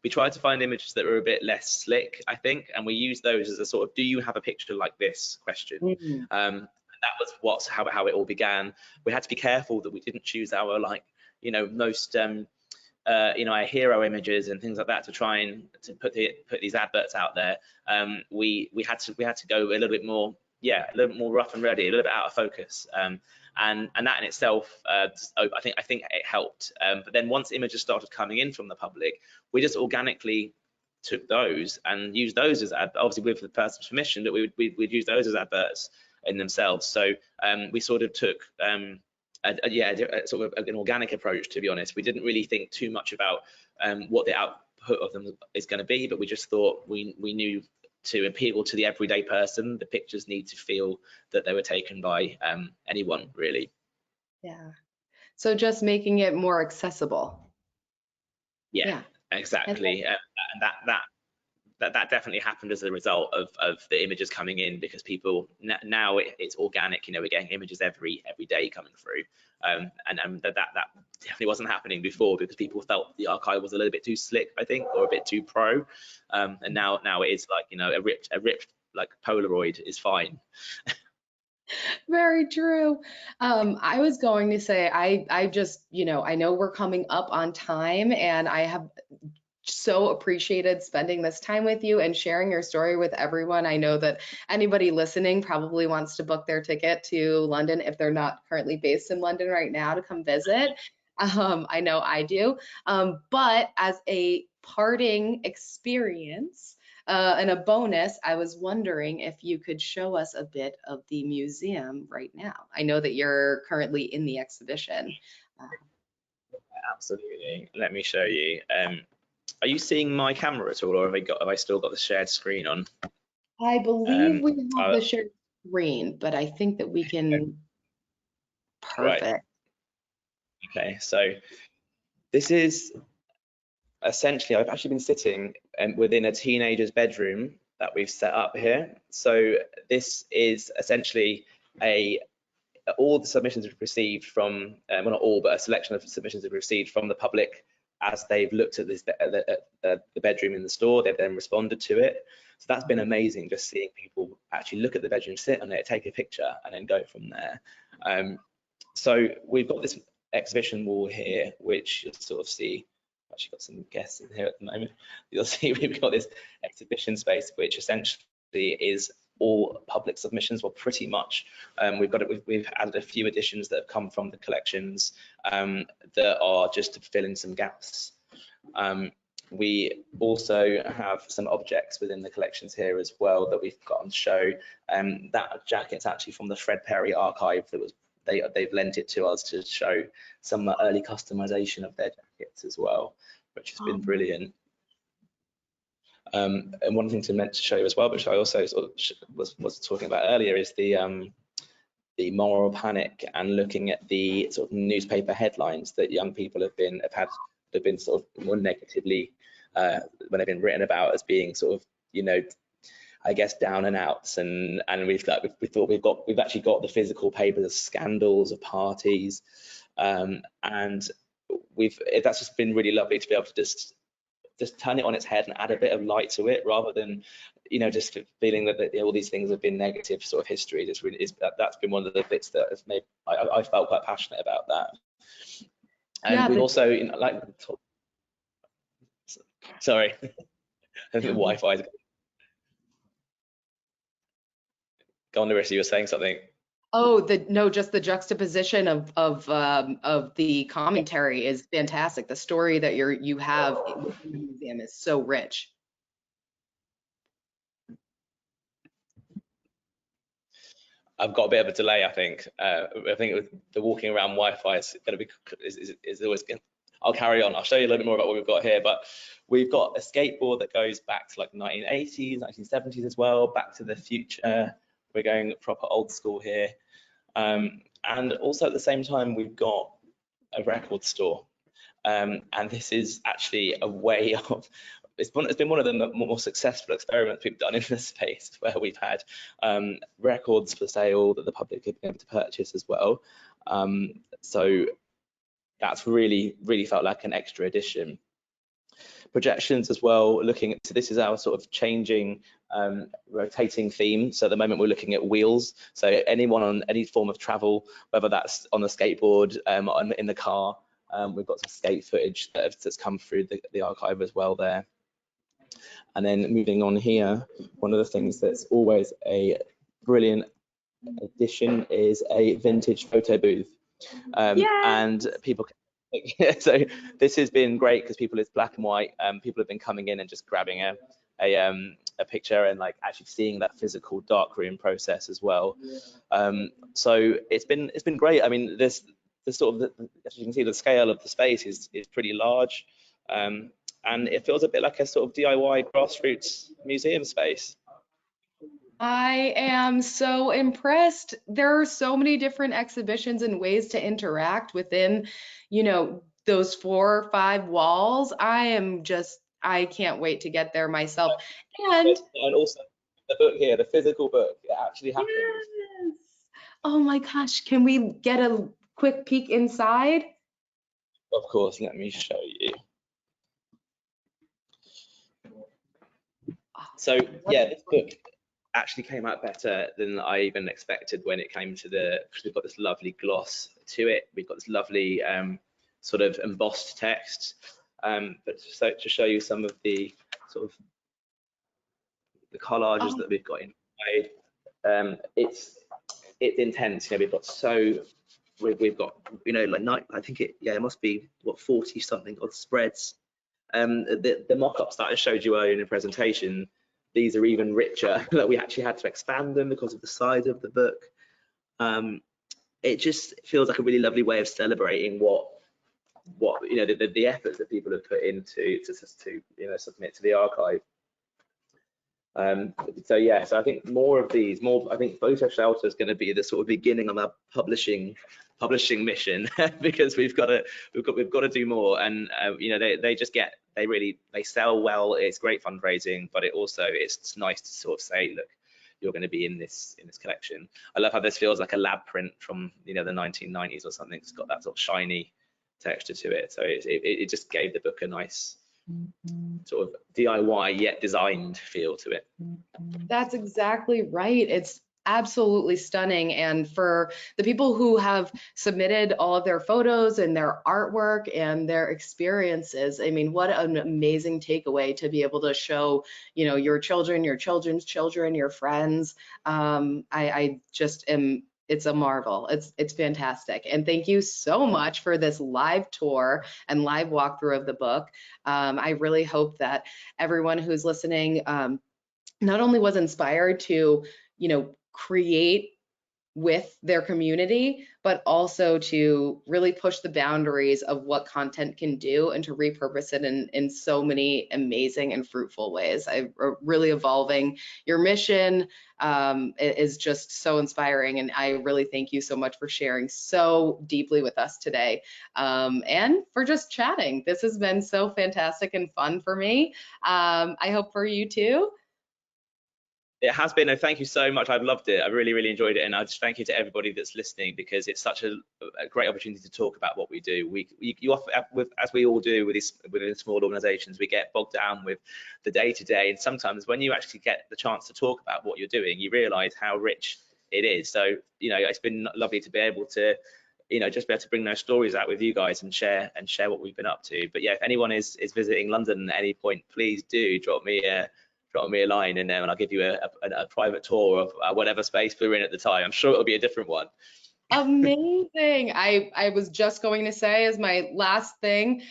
We tried to find images that were a bit less slick, I think, and we used those as a sort of, do you have a picture like this question. That was how it all began. We had to be careful that we didn't choose our, like, you know, most our hero images and things like that to try and to put these adverts out there. We had to go a little bit more, a little bit more rough and ready, a little bit out of focus, and that in itself, I think it helped. But then once images started coming in from the public, we just organically took those and used those as obviously with the person's permission, that we'd use those as adverts in themselves. So we sort of took sort of an organic approach, to be honest. We didn't really think too much about what the output of them is going to be, but we just thought we knew to appeal to the everyday person, the pictures need to feel that they were taken by anyone, really. Yeah. So just making it more accessible. Yeah. Exactly. And that definitely happened as a result of the images coming in, because people now it's organic. You know, we're getting images every day coming through, and that definitely wasn't happening before, because people felt the archive was a little bit too slick, I think, or a bit too pro, and now it is like, you know, a ripped like Polaroid is fine. Very true. I was going to say, I just, you know, I know we're coming up on time, and I have so appreciated spending this time with you and sharing your story with everyone. I know that anybody listening probably wants to book their ticket to London if they're not currently based in London right now to come visit. I know I do. But as a parting experience and a bonus, I was wondering if you could show us a bit of the museum right now. I know that you're currently in the exhibition. Absolutely. Let me show you. Are you seeing my camera at all, or have I still got the shared screen on? I believe we have the shared screen, but I think that we can. Perfect. Right. Okay, so this is essentially, I've actually been sitting within a teenager's bedroom that we've set up here. So this is essentially all the submissions we've received from, well, not all, but a selection of submissions we've received from the public as they've looked at this the bedroom in the store. They've then responded to it. So that's been amazing, just seeing people actually look at the bedroom, sit on it, take a picture, and then go from there. So we've got this exhibition wall here, which you'll sort of see. I've actually got some guests in here at the moment. You'll see we've got this exhibition space, which essentially is all public submissions, well, pretty much. We've added a few additions that have come from the collections that are just to fill in some gaps. We also have some objects within the collections here as well that we've got on show. That jacket's actually from the Fred Perry archive. That was they've lent it to us to show some early customization of their jackets as well, which has been brilliant. And one thing to show you as well, which I also sort of was talking about earlier, is the moral panic, and looking at the sort of newspaper headlines that young people have been sort of more negatively when they've been written about as being sort of, you know, I guess down and outs, and we thought we've actually got the physical papers of scandals, of parties, and that's just been really lovely to be able to just turn it on its head and add a bit of light to it, rather than, you know, just feeling that all these things have been negative sort of history. That's been one of the bits that has made I felt quite passionate about that. And yeah, we've also, you know, like, sorry, I think the Wi-Fi is. Go on, Larissa, you were saying something. Oh, just the juxtaposition of the commentary is fantastic. The story that you have in the museum is so rich. I've got a bit of a delay, I think. I think with the walking around Wi-Fi is going to be is always going. I'll carry on. I'll show you a little bit more about what we've got here, but we've got a skateboard that goes back to like 1980s, 1970s as well, back to the future. We're going proper old school here. And also at the same time, we've got a record store. And this is actually a way of, it's been one of the more successful experiments we've done in this space, where we've had records for sale that the public have been able to purchase as well. So that's really felt like an extra addition. Projections as well, looking at, so this is our sort of changing, rotating theme. So at the moment we're looking at wheels. So anyone on any form of travel, whether that's on the skateboard, in the car, we've got some skate footage that's come through the archive as well there. And then moving on here, one of the things that's always a brilliant addition is a vintage photo booth. And people can, so this has been great because it's black and white. People have been coming in and just grabbing a picture and like actually seeing that physical darkroom process as well. So it's been great. I mean, this sort of, as you can see, the scale of the space is pretty large, and it feels a bit like a sort of DIY grassroots museum space. I am so impressed. There are so many different exhibitions and ways to interact within, those 4 or 5 walls. I can't wait to get there myself. And also the book here, the physical book, it actually happens. yes. Oh my gosh, can we get a quick peek inside? Of course, let me show you. So yeah, this book actually came out better than I even expected when it came to because we've got this lovely gloss to it. We've got this lovely sort of embossed text. But to show you some of the sort of the collages that we've got inside, it's intense. We've got we've got like I think it must be what 40 something odd spreads. The mock-ups that I showed you earlier in the presentation, these are even richer, that we actually had to expand them because of the size of the book. It just feels like a really lovely way of celebrating what the efforts that people have put into to submit to the archive. So I think more of these, I think PhotoShelter is going to be the sort of beginning of our publishing mission because we've got to do more, and they sell well. It's great fundraising, but it's nice to sort of say, look, you're going to be in this collection. I love how this feels like a lab print from the 1990s or something. It's got that sort of shiny texture to it, so it just gave the book a nice sort of DIY yet designed feel to it. That's exactly right. It's absolutely stunning. And for the people who have submitted all of their photos and their artwork and their experiences, I mean, what an amazing takeaway to be able to show, your children, your children's children, your friends. I just am, it's a marvel. It's fantastic. And thank you so much for this live tour and live walkthrough of the book. I really hope that everyone who's listening not only was inspired to, create with their community, but also to really push the boundaries of what content can do and to repurpose it in so many amazing and fruitful ways. Really evolving your mission is just so inspiring, and I really thank you so much for sharing so deeply with us today, and for just chatting. This has been so fantastic and fun for me. I hope for you too. It has been. Thank you so much. I've loved it. I really enjoyed it, and I just thank you to everybody that's listening, because it's such a great opportunity to talk about what we do. You often, as we all do within small organisations, we get bogged down with the day-to-day, and sometimes when you actually get the chance to talk about what you're doing, you realise how rich it is. So it's been lovely to be able to just be able to bring those stories out with you guys and share what we've been up to. But yeah, if anyone is visiting London at any point, please do drop me a line, and I'll give you a private tour of whatever space we're in at the time. I'm sure it'll be a different one. Amazing. I was just going to say as my last thing,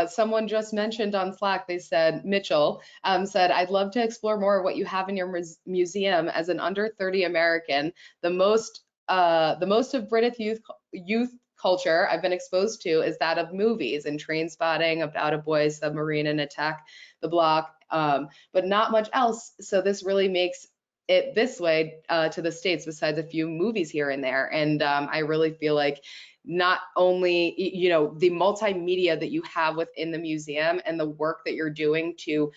someone just mentioned on Slack, they said, Mitchell, said, I'd love to explore more of what you have in your museum as an under 30 American. The most of British youth culture I've been exposed to is that of movies and Train Spotting, About a Boy Submarine and Attack the Block, but not much else. So this really makes it this way to the States, besides a few movies here and there. And I really feel like not only, the multimedia that you have within the museum and the work that you're doing to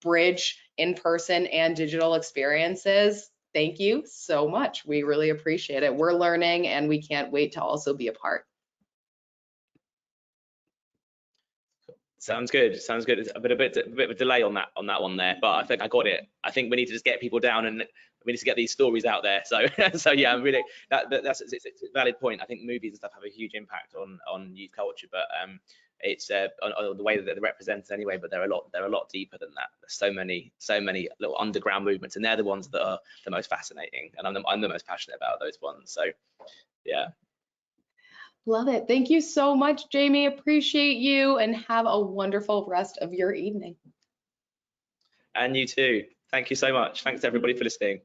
bridge in-person and digital experiences. Thank you so much. We really appreciate it. We're learning and we can't wait to also be a part. Sounds good. Sounds good. It's a bit of a delay on that one there, but I think I got it. I think we need to just get people down and we need to get these stories out there. So so yeah, I'm really that's it's a valid point. I think movies and stuff have a huge impact on youth culture, but it's on the way that they're represented anyway. But they're a lot deeper than that. There's so many little underground movements, and they're the ones that are the most fascinating, and I'm the most passionate about those ones. So yeah. Love it. Thank you so much, Jamie. Appreciate you and have a wonderful rest of your evening. And you too. Thank you so much. Thanks everybody for listening.